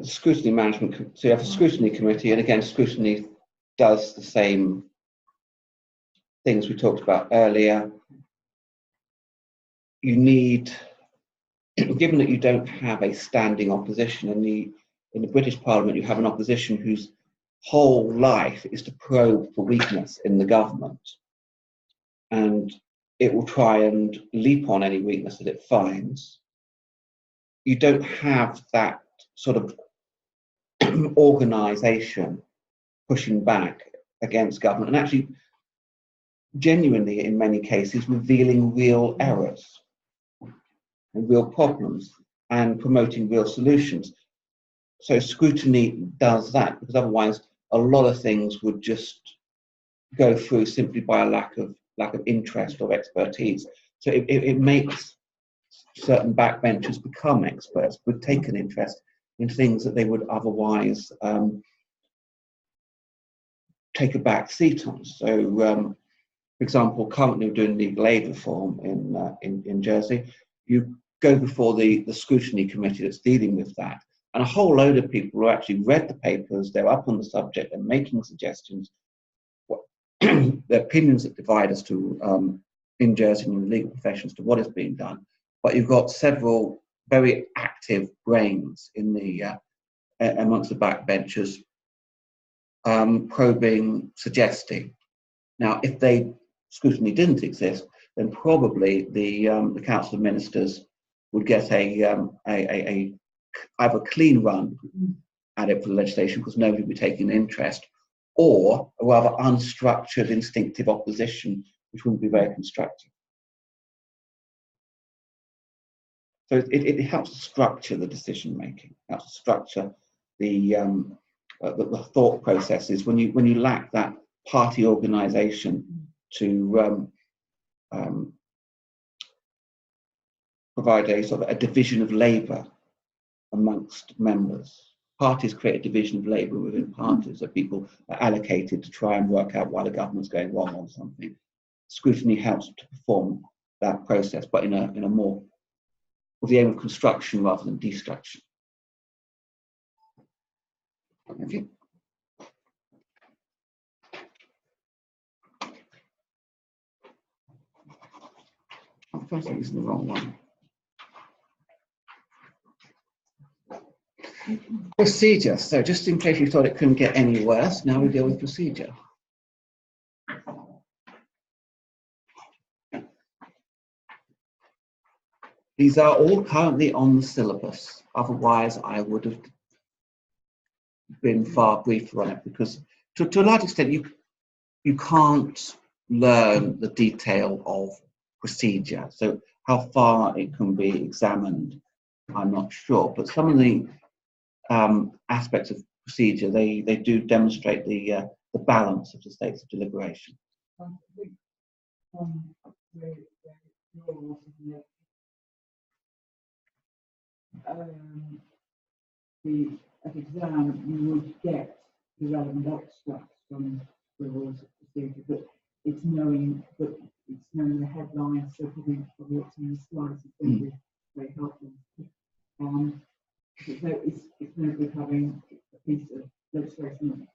Scrutiny management. So you have a scrutiny committee, and again, scrutiny does the same things we talked about earlier. You need, given that you don't have a standing opposition in the British Parliament, you have an opposition whose whole life is to probe for weakness in the government, and it will try and leap on any weakness that it finds. You don't have that sort of organisation pushing back against government, and actually genuinely in many cases revealing real errors and real problems and promoting real solutions. So scrutiny does that, because otherwise a lot of things would just go through simply by a lack of interest or expertise. So it makes certain backbenchers become experts, would take an interest in things that they would otherwise take a back seat on. So for example, currently we're doing legal aid reform in Jersey. You go before the scrutiny committee that's dealing with that, and a whole load of people who actually read the papers, they're up on the subject, they're making suggestions. The opinions that divide us to in Jersey and in the legal professions to what is being done, but you've got several very active brains in the amongst the backbenchers, probing, suggesting. Now, if scrutiny didn't exist, then probably the Council of Ministers would get either a clean run at it for the legislation, because nobody would be taking an interest, or a rather unstructured, instinctive opposition, which wouldn't be very constructive. So it helps to structure the decision making, helps to structure the thought processes. When you lack that party organisation to provide a sort of a division of labour amongst members. Parties create a division of labour within parties, that people are allocated to try and work out why the government's going wrong on something. Scrutiny helps to perform that process, but in a more, with the aim of construction rather than destruction. Thank you. I'm first using the wrong one. Procedure. So just in case you thought it couldn't get any worse, now we deal with procedure. These are all currently on the syllabus. Otherwise, I would have been far briefer on it, because to a large extent, you can't learn the detail of procedure. So how far it can be examined, I'm not sure. But some of the aspects of procedure, they do demonstrate the balance of the states of deliberation. At exam, you would get the relevant extracts from the rules of procedure, but it's knowing the headlines, so probably what's in the slides is going to be very helpful. So it's no good having a piece of legislation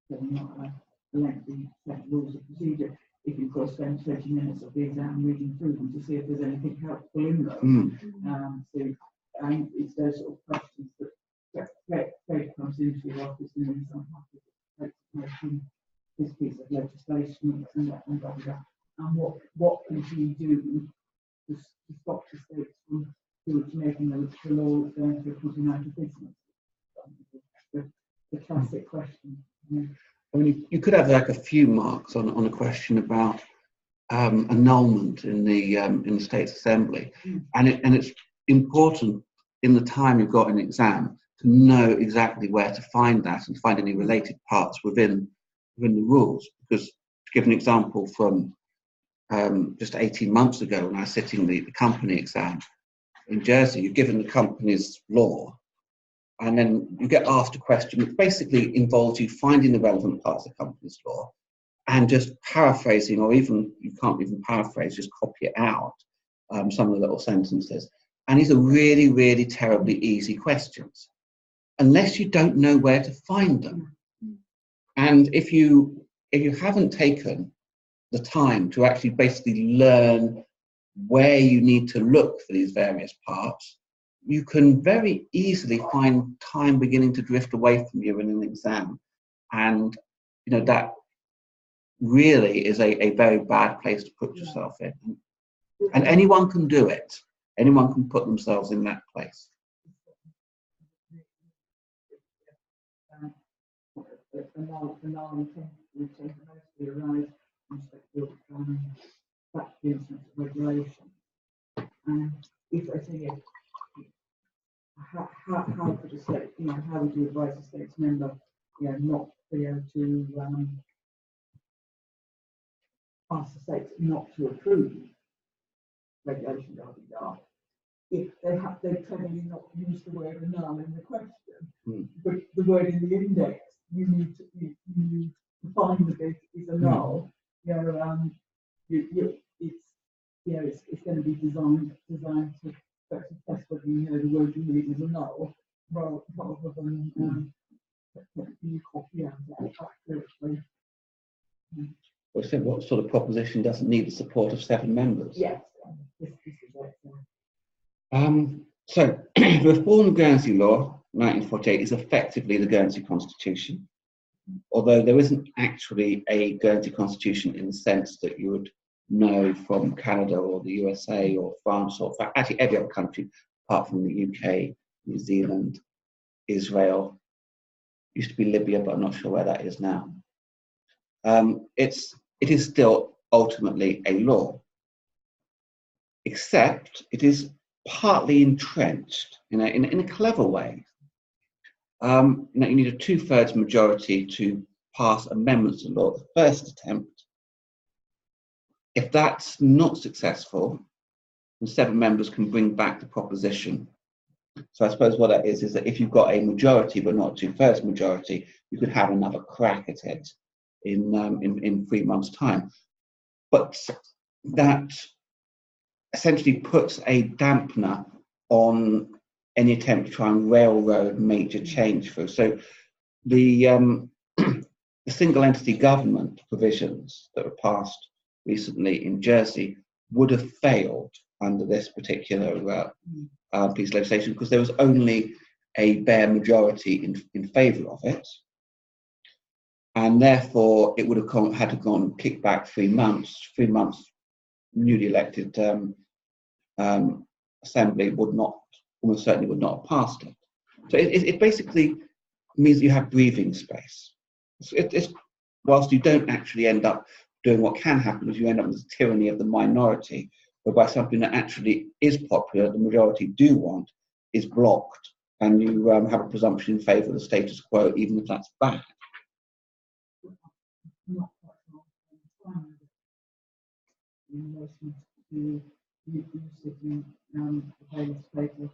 that's not a lengthy set of rules of procedure if you've got to spend 20 minutes of the exam reading through them to see if there's anything helpful in them. So it's those sort of questions that Fred comes into your office and then I'm happy to making this piece of legislation and blah, blah, blah. And what can you do to stop the states from making the law that's going to put them out of business? The classic question. I mean, you could have like a few marks on a question about annulment in the States Assembly, and it's important in the time you've got an exam to know exactly where to find that and find any related parts within within the rules. Because to give an example from just 18 months ago when I was sitting the company exam in Jersey, you're given the company's law, and then you get asked a question which basically involves you finding the relevant parts of the company's law and just paraphrasing, or even, you can't even paraphrase, just copy it out, some of the little sentences. And these are really, really terribly easy questions, unless you don't know where to find them. And if you haven't taken the time to actually basically learn where you need to look for these various parts, you can very easily find time beginning to drift away from you in an exam. And that really is a very bad place to put yourself in. And anyone can do it. Anyone can put themselves in that place. The non mostly arise from sexual vacuums and regulation. And if I say, how could a state, how would you advise a state's member, not be able to ask the state not to approve regulation, if they've clearly not used the word null in the question, but the word in the index, you need to find the bit is a null. It's going to be designed to test whether the word you need is a null, rather than you copy out accurately. Well, so what sort of proposition doesn't need the support of 7 members? Yes, this is it. So, the Reformed Guernsey Law, 1948, is effectively the Guernsey Constitution, although there isn't actually a Guernsey Constitution in the sense that you would know from Canada or the USA or France, or actually every other country apart from the UK, New Zealand, Israel. Used to be Libya, but I'm not sure where that is now. It is still ultimately a law, except it is partly entrenched in a clever way. You need a 2/3 majority to pass amendments to law, the first attempt. If that's not successful, then 7 members can bring back the proposition. So I suppose what that is that if you've got a majority but not 2/3 majority, you could have another crack at it in 3 months' time. But that essentially puts a dampener on any attempt to try and railroad major change through. So the single entity government provisions that were passed recently in Jersey would have failed under this particular piece of legislation, because there was only a bare majority in favour of it, and therefore it would have had to go and kick back 3 months. 3 months, newly elected assembly would not, almost certainly would not have passed it. So it basically means you have breathing space. It's whilst you don't actually end up doing what can happen, is you end up with the tyranny of the minority, whereby something that actually is popular, the majority do want, is blocked, and you have a presumption in favour of the status quo, even if that's bad. In relation to the Bailiffs Paper,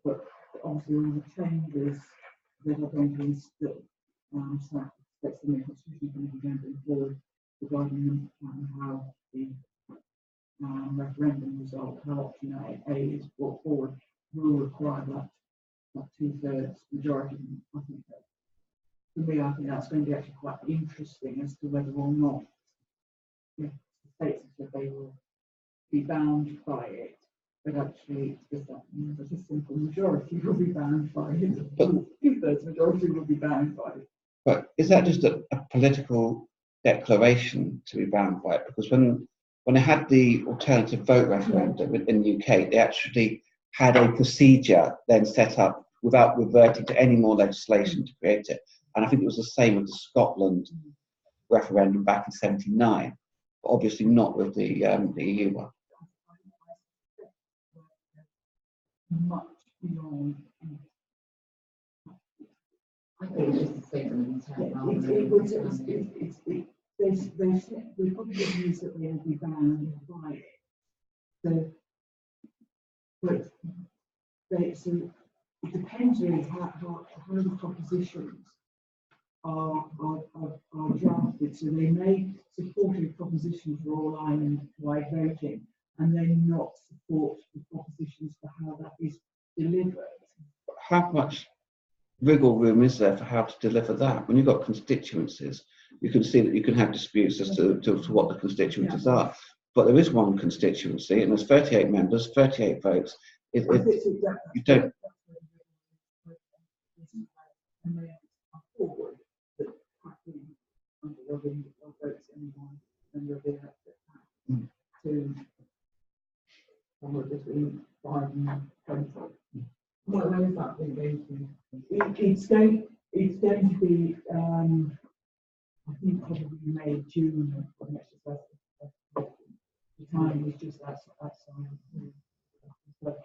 but obviously all the changes that are going to be still that's the new constitution going to employ regarding how the referendum result, how option A is brought forward, will require that 2/3 majority. I think that, for me, I think that's going to be actually quite interesting as to whether or not the states that they will be bound by it, but actually it's just that a simple majority will be bound by it. 2/3 majority will be bound by it. But is that just a political declaration to be bound by it? Because when they had the alternative vote referendum in the UK, they actually had a procedure then set up without reverting to any more legislation to create it. And I think it was the same with the Scotland referendum back in '79, but obviously not with the EU one. Much beyond. I think it's just a statement of intent rather than they probably use that they will be banned by it. So, but so it depends really how the propositions are drafted. So they may support a proposition for all island-wide voting, and then not support the propositions for how that is delivered. How much wiggle room is there for how to deliver that? When you've got constituencies, you can see that you can have disputes as to what the constituencies are. But there is one constituency, and there's 38 members, 38 votes. You don't. Somewhere between 5 and 20. Where is that going to go to? It's going to be, I think probably May, June of next year. The time is just outside. But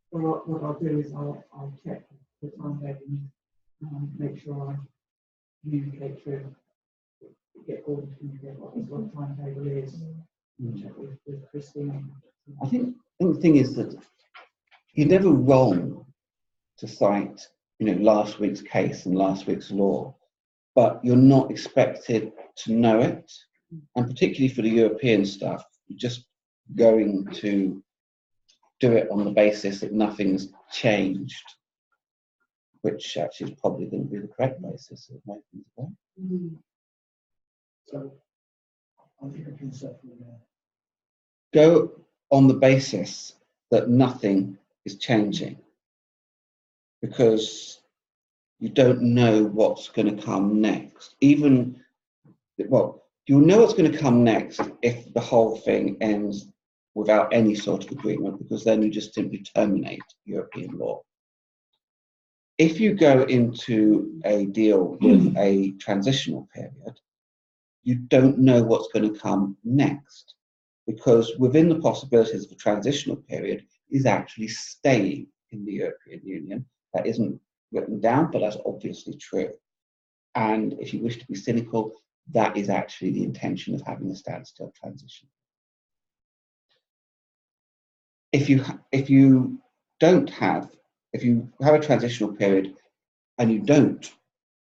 what I'll do is I'll check the timetable and make sure I communicate through, get all the communicate what the timetable is. Check with Christine. I think the thing is that you're never wrong to cite, last week's case and last week's law, but you're not expected to know it, and particularly for the European stuff, you're just going to do it on the basis that nothing's changed, which actually is probably going to be the correct basis of making things go. So I think I can settle there. Go on the basis that nothing is changing, because you don't know what's going to come next. You'll know what's going to come next if the whole thing ends without any sort of agreement, because then you just simply terminate European law. If you go into a deal with a transitional period, you don't know what's going to come next, because within the possibilities of a transitional period is actually staying in the European Union. That isn't written down, but that's obviously true. And if you wish to be cynical, that is actually the intention of having a standstill transition. If you have a transitional period and you don't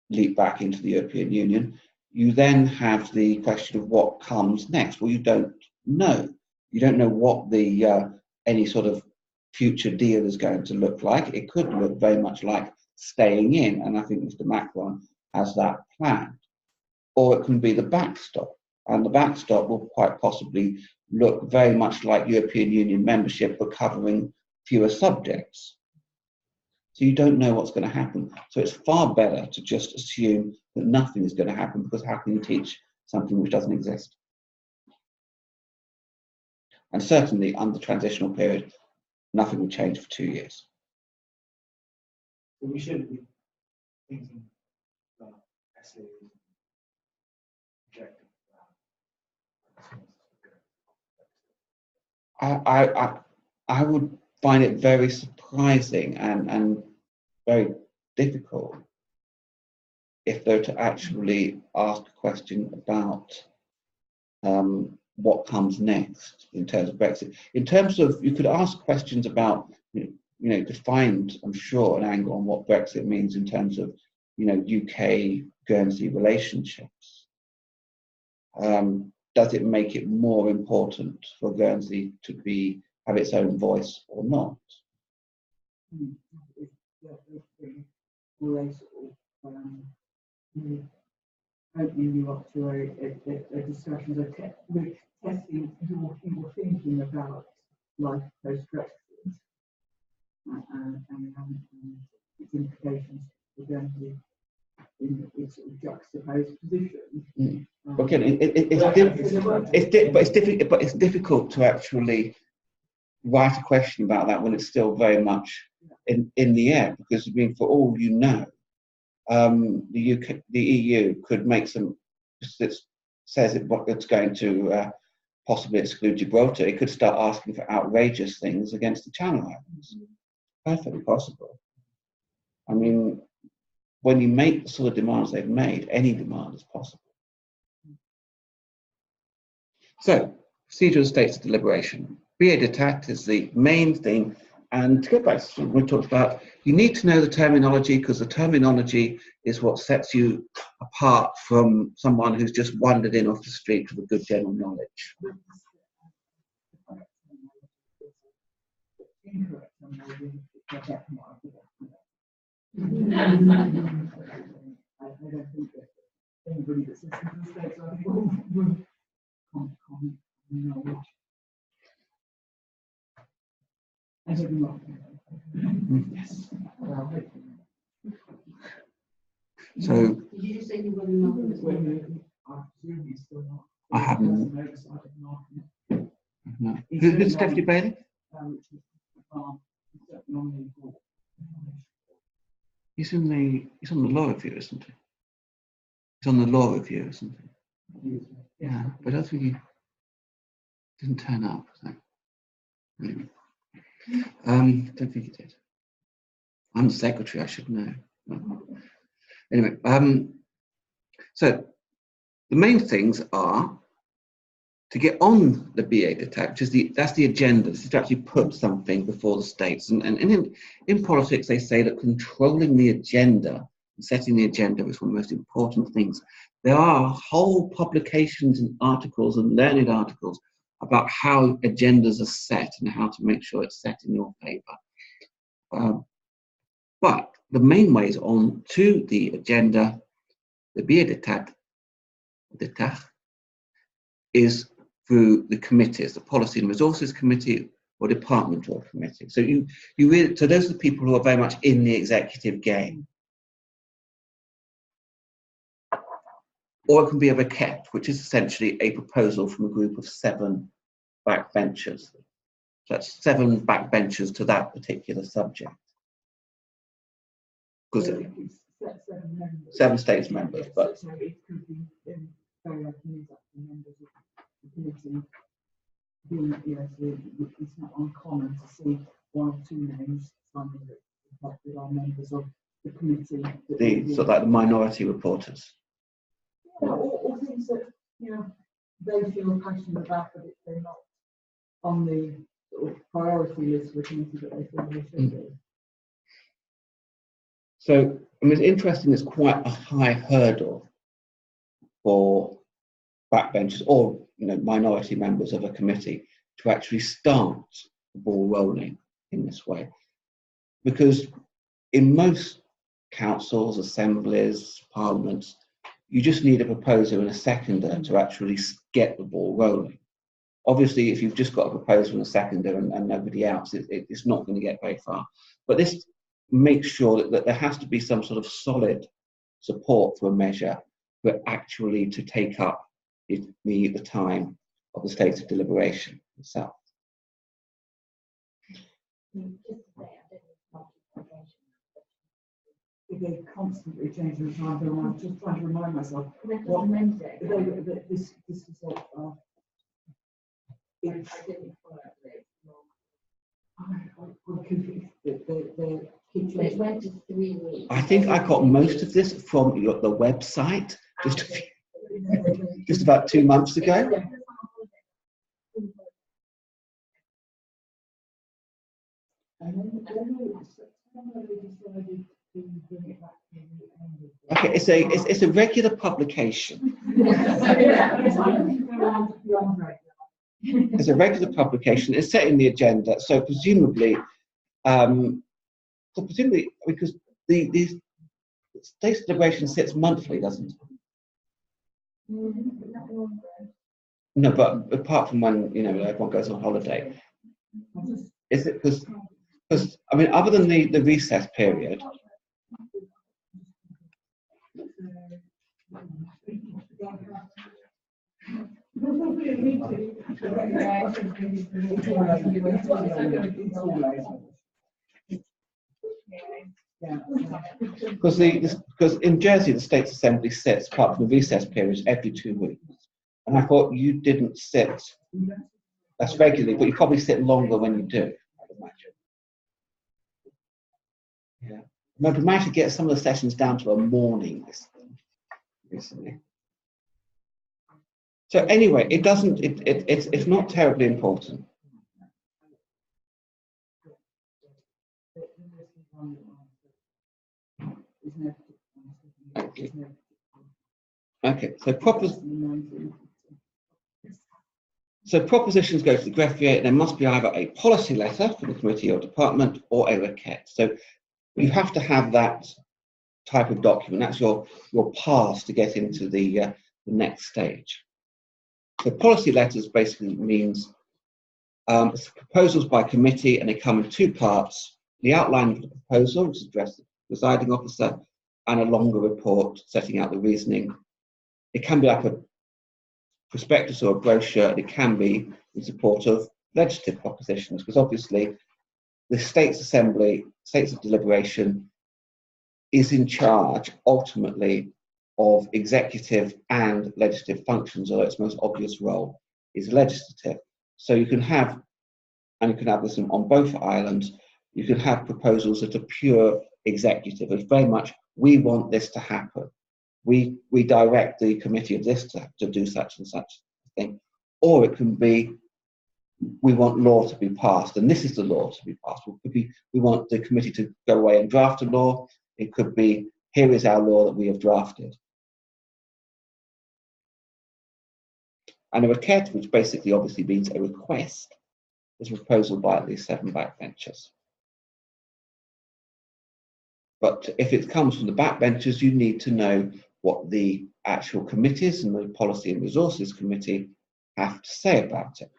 leap back into the European Union, you then have the question of what comes next. Well, you don't know. You don't know what the any sort of future deal is going to look like. It could look very much like staying in, and I think Mr. Macron has that planned. Or it can be the backstop, and the backstop will quite possibly look very much like European Union membership, but covering fewer subjects. So you don't know what's going to happen. So it's far better to just assume that nothing is going to happen, because how can you teach something which doesn't exist? And certainly under the transitional period, nothing will change for 2 years. So we shouldn't be thinking about essays rejecting I would find it very surprising and very difficult if they were to actually ask a question about what comes next in terms of Brexit. In terms of, you could ask questions about, you could find, I'm sure, an angle on what Brexit means in terms of, UK-Guernsey relationships. Does it make it more important for Guernsey to have its own voice or not? Opening you up to a discussion, we're testing your thinking about life post-Brexit and its implications for Guernsey in its sort of juxtaposed position. Again, it's difficult to actually write a question about that when it's still very much in the air, because for all you know, the EU could make it says it's going to possibly exclude Gibraltar. It could start asking for outrageous things against the Channel Islands. Perfectly possible. I mean, when you make the sort of demands they've made, any demand is possible. So, procedural states of deliberation. BA detect is the main thing. And to go back to something we talked about, you need to know the terminology, because the terminology is what sets you apart from someone who's just wandered in off the street with a good general knowledge. Incorrect terminology. I don't think that anybody that says mistakes are common knowledge. And everyone. Yes. Well, So, Did you just say you were not? I presume he's still not. I haven't. No. Who's Deputy Bailiff? Which is certainly on the board. He's on the law review, isn't he? He's on the law review, isn't he? Yeah, but I don't think he didn't turn up. So. Anyway. Don't think he did. I'm the secretary, I should know. Anyway, so the main things are to get on the BA detect, which is that's the agenda. This is to actually put something before the states. And in politics, they say that controlling the agenda and setting the agenda is one of the most important things. There are whole publications and articles and learned articles about how agendas are set and how to make sure it's set in your favour. But the main ways on to the agenda, the BA detect, is through the committees, the Policy and Resources Committee or Departmental Committee. So so those are the people who are very much in the executive game. Or it can be a requête, which is essentially a proposal from a group of 7 backbenchers. So that's 7 backbenchers to that particular subject. Because 7 states members, but so it could be very often is up to members of the committee. It's not uncommon to see 1 or 2 names that are members of the committee. so like the minority reporters. Yeah, or things that they feel passionate about, but they're not on the sort of priority list for the committee that they feel they should be. So it's interesting. It's quite a high hurdle for backbenchers or minority members of a committee to actually start the ball rolling in this way, because in most councils, assemblies, parliaments, you just need a proposer and a seconder to actually get the ball rolling. Obviously, if you've just got a proposer and a seconder and nobody else, it's not going to get very far. But this makes sure that there has to be some sort of solid support for a measure, but actually to take up the time of the state of deliberation itself. They're constantly changing the time, but I'm just trying to remind myself. This is it went to 3 weeks. I think I got most of this from the website just about 2 months ago. Okay, it's a regular publication. It's a regular publication. It's set in the agenda, so presumably, because the state deliberation sits monthly, doesn't it? No, but apart from when everyone goes on holiday, is it because other than the recess period. Because in Jersey the States Assembly sits, apart from the recess periods, every 2 weeks, and I thought you didn't sit as regularly, but you probably sit longer when you do, I'd imagine. Yeah. we managed to get some of the sessions down to a morning recently. So anyway, it doesn't. It's not terribly important. Okay, so propositions go to the greffier. There must be either a policy letter from the committee or department or a requête. So you have to have that type of document. That's your pass to get into the next stage. So policy letters basically means it's proposals by committee, and they come in two parts: the outline of the proposal, which is addressed to the presiding officer, and a longer report setting out the reasoning. It can be like a prospectus or a brochure, and it can be in support of legislative propositions, because obviously the States Assembly, States of Deliberation, is in charge ultimately of executive and legislative functions, although its most obvious role is legislative. So you can have, and you can have this on both islands, you can have proposals that are pure executive. It's very much, we want this to happen. We direct the committee of this to do such and such thing. Or it can be, we want law to be passed, and this is the law to be passed. It could be, we want the committee to go away and draft a law. It could be, here is our law that we have drafted. And a requête, which basically obviously means a request, is a proposal by at least 7 backbenchers. But if it comes from the backbenchers, you need to know what the actual committees and the Policy and Resources Committee have to say about it.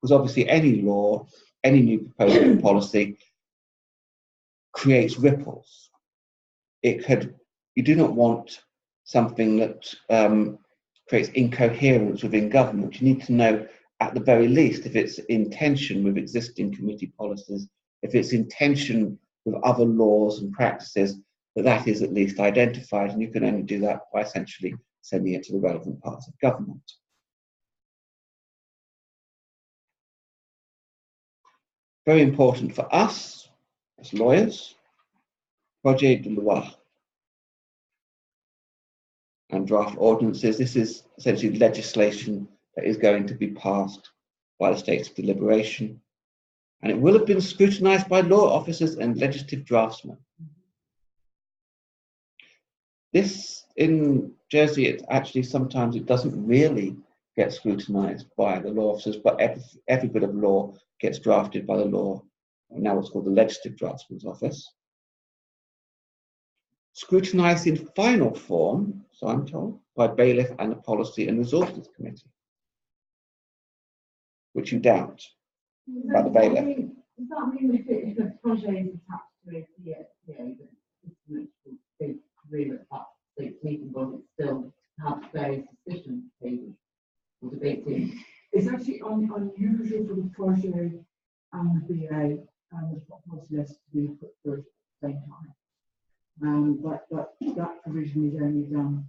Because obviously any law, any new proposal of policy creates ripples. You do not want something that creates incoherence within government. You need to know, at the very least, if it's in tension with existing committee policies, if it's in tension with other laws and practices, that is at least identified, and you can only do that by essentially sending it to the relevant parts of government. Very important for us as lawyers, projet de loi and draft ordinances. This is essentially legislation that is going to be passed by the States of Deliberation, and it will have been scrutinised by law officers and legislative draftsmen. This, in Jersey, it actually sometimes it doesn't really get scrutinised by the law officers, but every bit of law gets drafted by the law, now what's called the Legislative Draftsman's Office. Scrutinised in final form, so I'm told, by Bailiff and the Policy and Resources Committee, which you doubt about the Bailiff. Does that mean if a project is attached to a CSPA, that it's really at that state's meeting, but it still has various suspicions or debating? It's actually unusual for the project and the BA and the policy list to be put through at the same time. But that provision is only done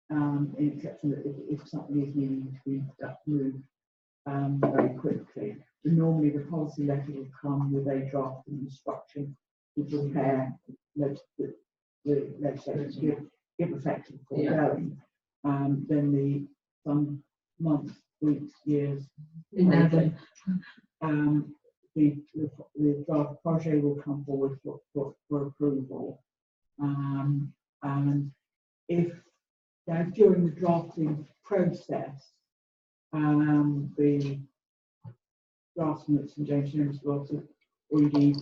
in exception that if something is needing to be moved very quickly. And normally the policy letter will come with a draft instruction to prepare the legislature to give effect to the foregoing. Then some months, weeks, years later, the draft project will come forward for approval. And if during the drafting process, the draftsman at St James University or indeed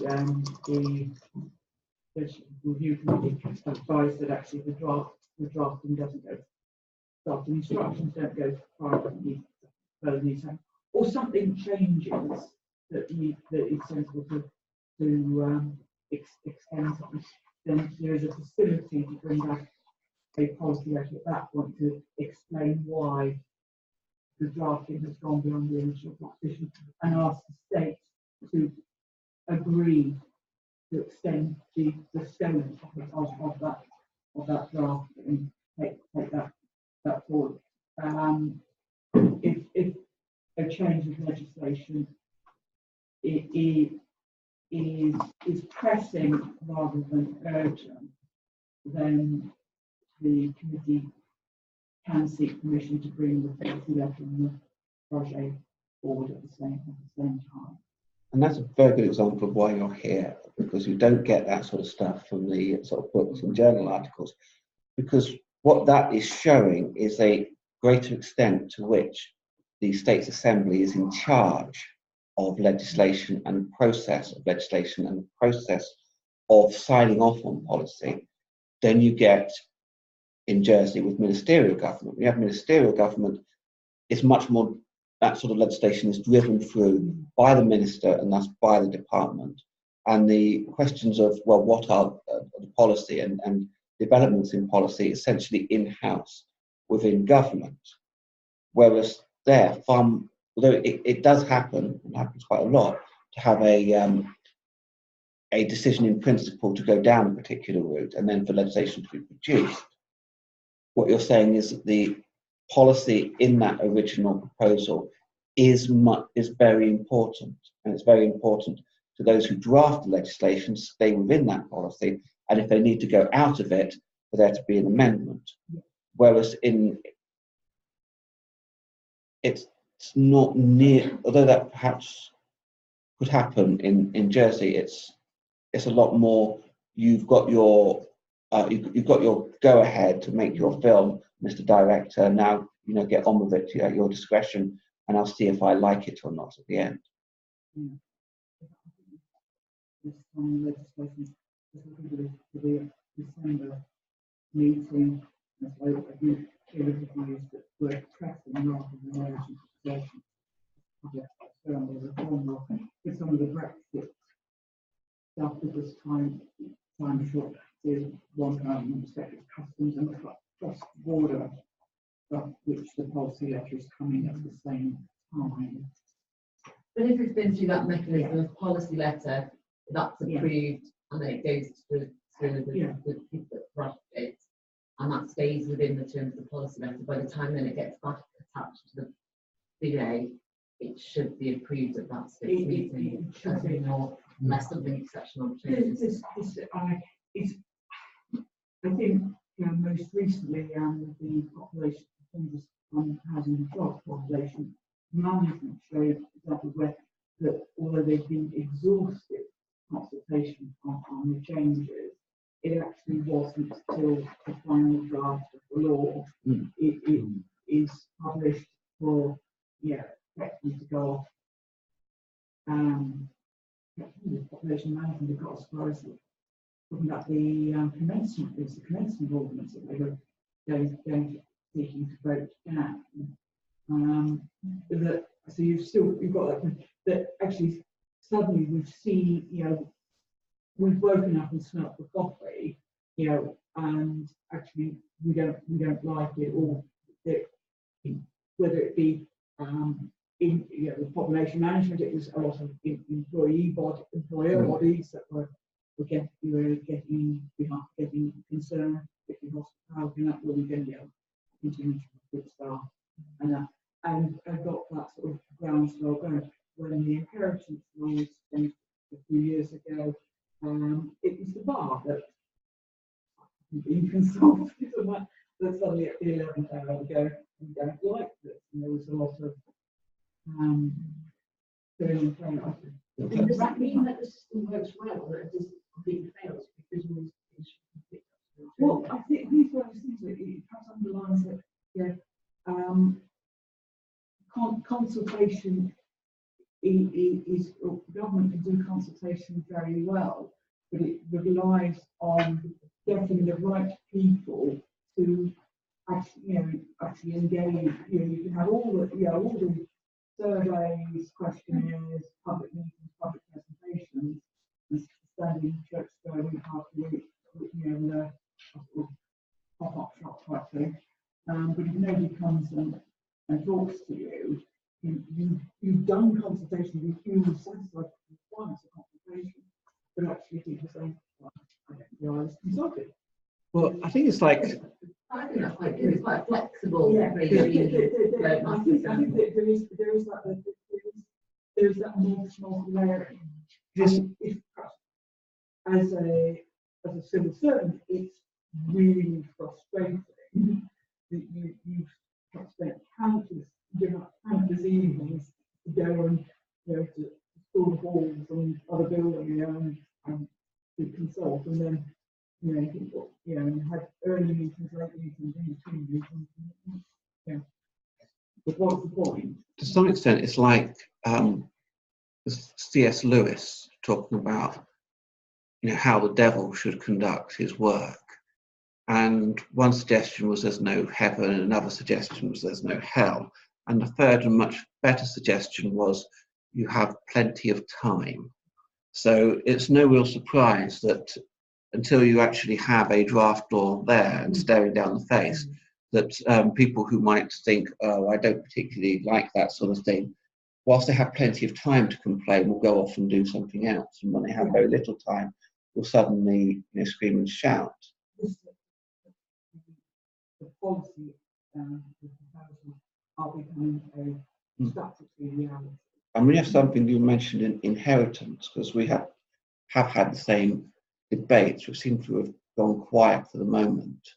the review committee advised that actually the drafting doesn't go, drafting instructions don't go further than time, or something changes that is sensible to extend on, then there is a facility to bring back a policy letter at that point to explain why the drafting has gone beyond the initial proposition and ask the state to agree to extend the scope of that draft and take that forward. If a change of legislation is pressing rather than urgent, then the committee can seek permission to bring the policy letter and the project forward at the same time. And that's a very good example of why you're here, because you don't get that sort of stuff from the sort of books and journal articles, because what that is showing is a greater extent to which the States Assembly is in charge of legislation and process of legislation and process of signing off on policy than you get in Jersey with ministerial government. When you have ministerial government, it's much more, that sort of legislation is driven through by the minister and thus by the department. And the questions of, well, what are the policy and developments in policy essentially in-house within government. Whereas there, although it does happen, and happens quite a lot, to have a decision in principle to go down a particular route and then for legislation to be produced, what you're saying is that the policy in that original proposal is very important, and it's very important to those who draft the legislation to stay within that policy, and if they need to go out of it, for there to be an amendment. Whereas it's not near, although that perhaps could happen in Jersey, it's a lot more. You've got your go ahead to make your film, Mr. Director. Now get on with it at your discretion, and I'll see if I like it or not at the end. This legislation, the December meeting, you used the word pressing rather than urgent legislation. With some of the Brexit stuff, that was time short. There's one respect of customs and cross-border stuff, which the policy letter is coming at the same time. But if it's been through that mechanism of policy letter, that's approved, and then it goes through the people that draft it, and that stays within the terms of the policy letter. By the time then it gets back attached to the BA, it should be approved at that stage meeting. Unless something exceptional changes. I think most recently the population changes on housing and job population management showed exactly where that although they've been exhaustive consultation on the changes, it actually wasn't till the final draft of the law. It is published for effectively to go off. The population management got as far as talking about the commencement. It was the commencement ordinance that they were going seeking to vote down. So you've got that actually suddenly we've seen we've woken up and smelt the coffee and actually we don't like it, or whether it be in the population management, it was a lot of employer bodies that were getting concerned, particularly hospitality, and that were going to continue to recruit staff, and I got that sort of groundswell going when the inheritance laws changed a few years ago. It was the bar that being consulted about that suddenly at the 11th hour we don't like this, and there was a lot of doing and does that mean that the system works well, or that it just completely fails because we well, I think these are things that it perhaps underlines that consultation is government can do consultation very well, but it relies on getting the right people to actually engage. You can have all the surveys, questionnaires, public meetings, public presentations, and standing church going half a week, the pop-up shop type thing. But if nobody comes and talks to you, you've done consultation, you've satisfied the requirements of consultation, but actually people say, well, I don't feel I was consulted. Well, I think it's like, I think that's quite good. It's quite flexible. I think that there is that multi-layering Yes. And if as a civil servant, it's really frustrating that you've spent countless evenings to go and to school halls and other buildings and to consult, and then and had early meetings, late meetings, in between meetings. But what's the point? To some extent, it's like C.S. Lewis talking about how the devil should conduct his work. And one suggestion was there's no heaven, and another suggestion was there's no hell. And the third and much better suggestion was you have plenty of time. So it's no real surprise that until you actually have a draft law there and staring down the face, that people who might think, oh, I don't particularly like that sort of thing, whilst they have plenty of time to complain, will go off and do something else. And when they have very little time, will suddenly scream and shout. The policy the proposals are becoming a statutory reality. And we have something you mentioned in inheritance, because we have had the same debates, which seem to have gone quiet for the moment,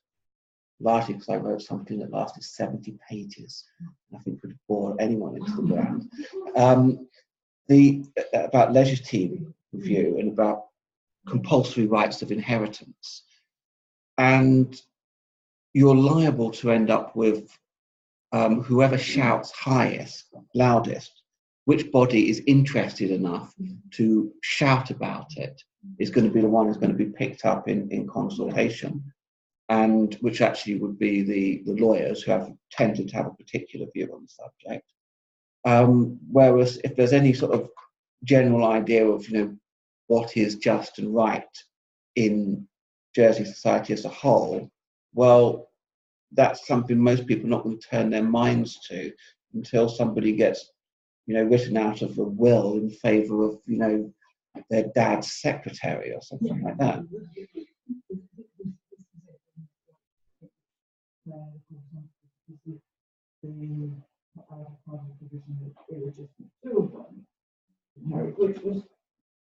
largely because I wrote something that lasted 70 pages. I think would bore anyone into the ground. About legislative review and about compulsory rights of inheritance. And you're liable to end up with whoever shouts highest, loudest, which body is interested enough to shout about it is going to be the one who's going to be picked up in consultation, and which actually would be the lawyers who have tended to have a particular view on the subject. Whereas if there's any sort of general idea of what is just and right in Jersey society as a whole, well, that's something most people are not going to turn their minds to until somebody gets written out of a will in favour of their dad's secretary or something like that. Which was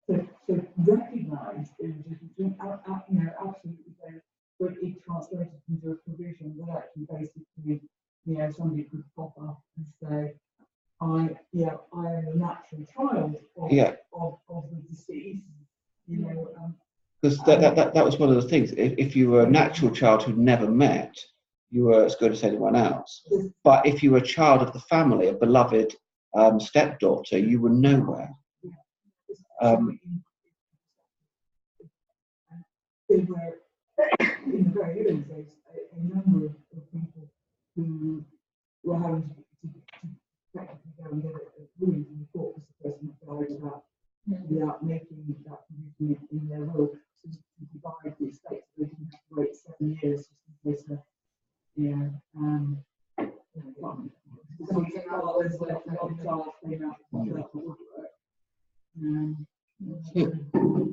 to recognise absolutely, but it translated into a provision that actually basically, somebody could pop up and say, I am a natural child of the deceased, Because that was one of the things. If you were a natural child who'd never met, you were as good as anyone else. But if you were a child of the family, a beloved stepdaughter, you were nowhere. There were, in the very early days, a number of people who were having to practically go and get a ruling from the court because the person had died without making that provision in their will to divide the estate. So they didn't have to wait 7 years just in case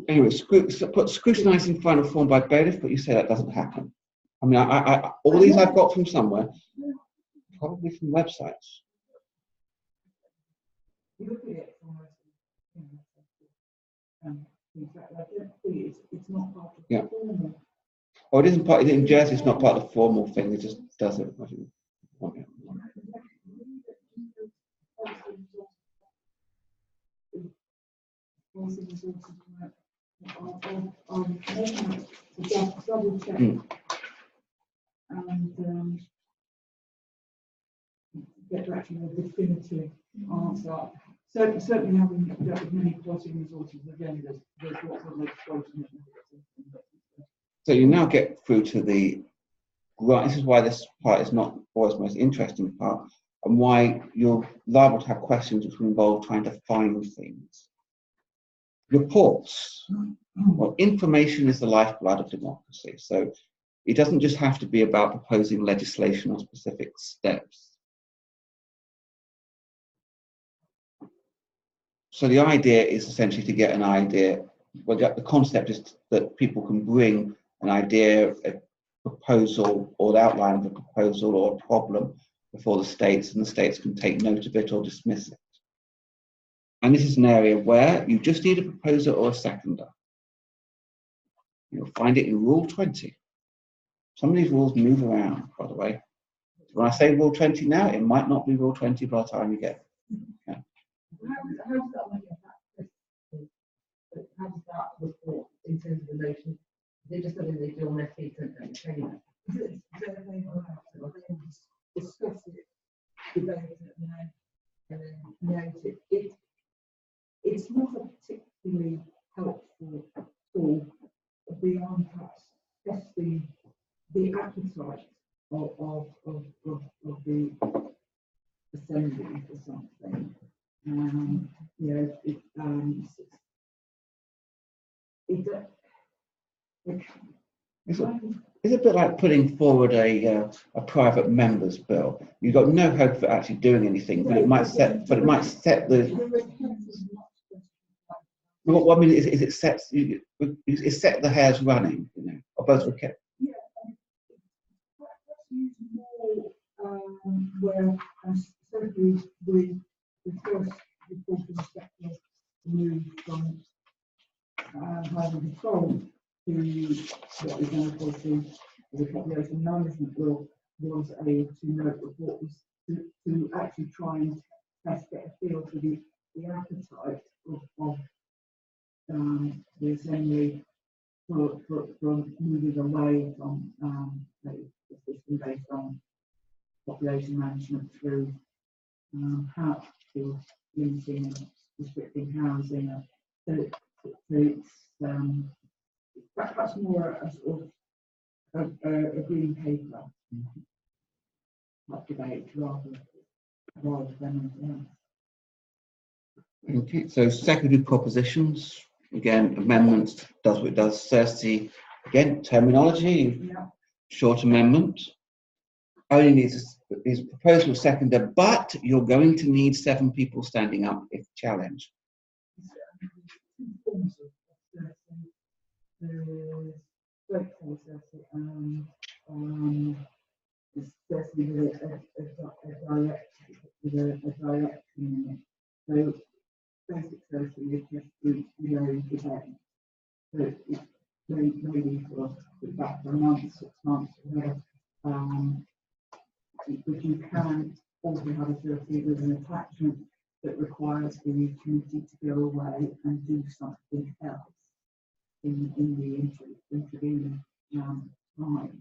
Anyway, put scrutinising final form by bailiff, but you say that doesn't happen. I mean, I all these I've got from somewhere, probably from websites. It's not part of Yeah. the formal. Oh, it isn't part. In Jersey, it's not part of the formal thing. It just does it. Double check and get actually a definitive answer. Certainly having dealt with many policy resources, again, there's lots of legislation. So you now get through to the right. This is why this part is not always the most interesting part, and why you're liable to have questions which will involve trying to find things. Reports. Well, information is the lifeblood of democracy. So it doesn't just have to be about proposing legislation or specific steps. So the idea is essentially to get an idea. Well, the concept is that people can bring an idea, a proposal, or the outline of a proposal or a problem before the states, and the states can take note of it or dismiss it. And this is an area where you just need a proposer or a seconder. You'll find it in Rule 20. Some of these rules move around, by the way. When I say Rule 20 now, it might not be Rule 20 by the time you get. Yeah. How does that work in practice? How does that report in terms of the motion? Is it just something they do on their feet and training? Discuss it, debate it, and then note it. It's not a particularly helpful tool beyond perhaps testing the appetite of the assembly for something. It's a bit like putting forward a private member's bill. You've got no hope of it actually doing anything, but it might set. But it might set the. What I mean is it sets. It set the hairs running. You know, or both were kept. Yeah, use more where certainly the first reporting sector moved from having control to what is now called the population management law, was a to note report was to actually try and get a feel for the appetite of the assembly for moving away from the system based on population management through how to limiting and restricting housing. So it's perhaps more a sort of a green paper like debate rather than anything else. Okay, so secondary propositions, again, amendments does what it does. Cersei, again, terminology, Yeah. short amendment. Only needs a proposal seconder, but you're going to need 7 people standing up if challenged. Two forms of Cersei. There's straightforward Cersei and Cersei with a direct in it. So basic Cersei is just the debate. So it maybe for back for a month, 6 months, whatever. But you can also have a Cersei with an attachment that requires the committee to go away and do something else in the intervening time.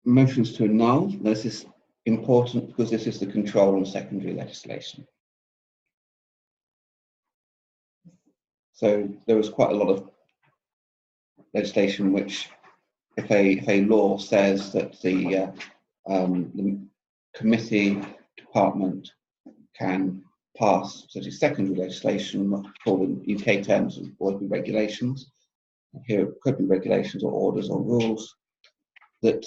Motions to annul. This is important because this is the control on secondary legislation. So there was quite a lot of legislation which, if a law says that the committee department can pass such as secondary legislation, called in UK terms ordinary regulations. Here it could be regulations or orders or rules. That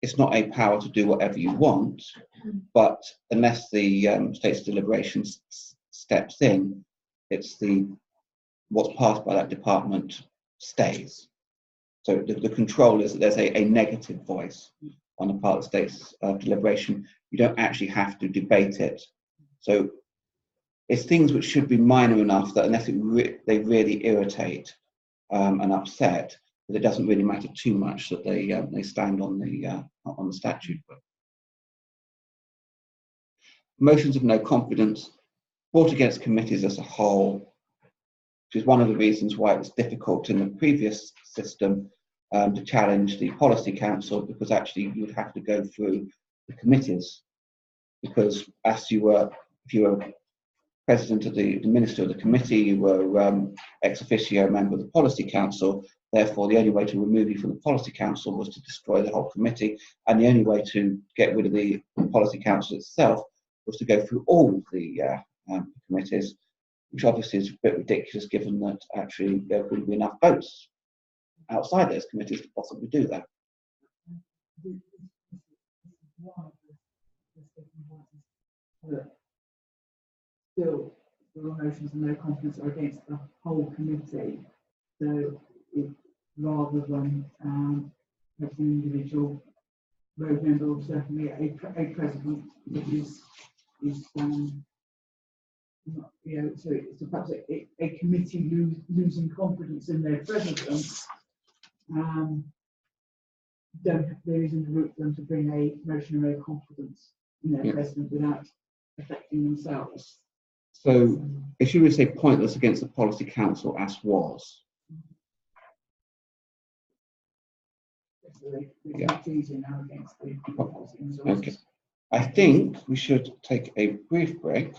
it's not a power to do whatever you want, but unless the State's deliberations steps in, it's what's passed by that department stays. So the control is that there's a negative voice on the part of the State's deliberation. You don't actually have to debate it. So it's things which should be minor enough that unless they really irritate and upset, that it doesn't really matter too much that they stand on the statute book. Motions of no confidence brought against committees as a whole, which is one of the reasons why it was difficult in the previous system to challenge the policy council, because actually you would have to go through the committees, because if you were president of the minister of the committee, you were ex officio member of the policy council. Therefore, the only way to remove you from the policy council was to destroy the whole committee, and the only way to get rid of the policy council itself was to go through all the committees, which obviously is a bit ridiculous given that actually there wouldn't be enough votes outside those committees to possibly do that. Still, the motions of no confidence are against the whole committee. So rather than have the individual road member or certainly a president, which is not, you know, so perhaps a committee losing confidence in their president, there isn't a route for them to bring a motion of no confidence in their president without affecting themselves. So it should really say pointless against the policy council as was. So they it's easier now against the policy. Okay. I think we should take a brief break.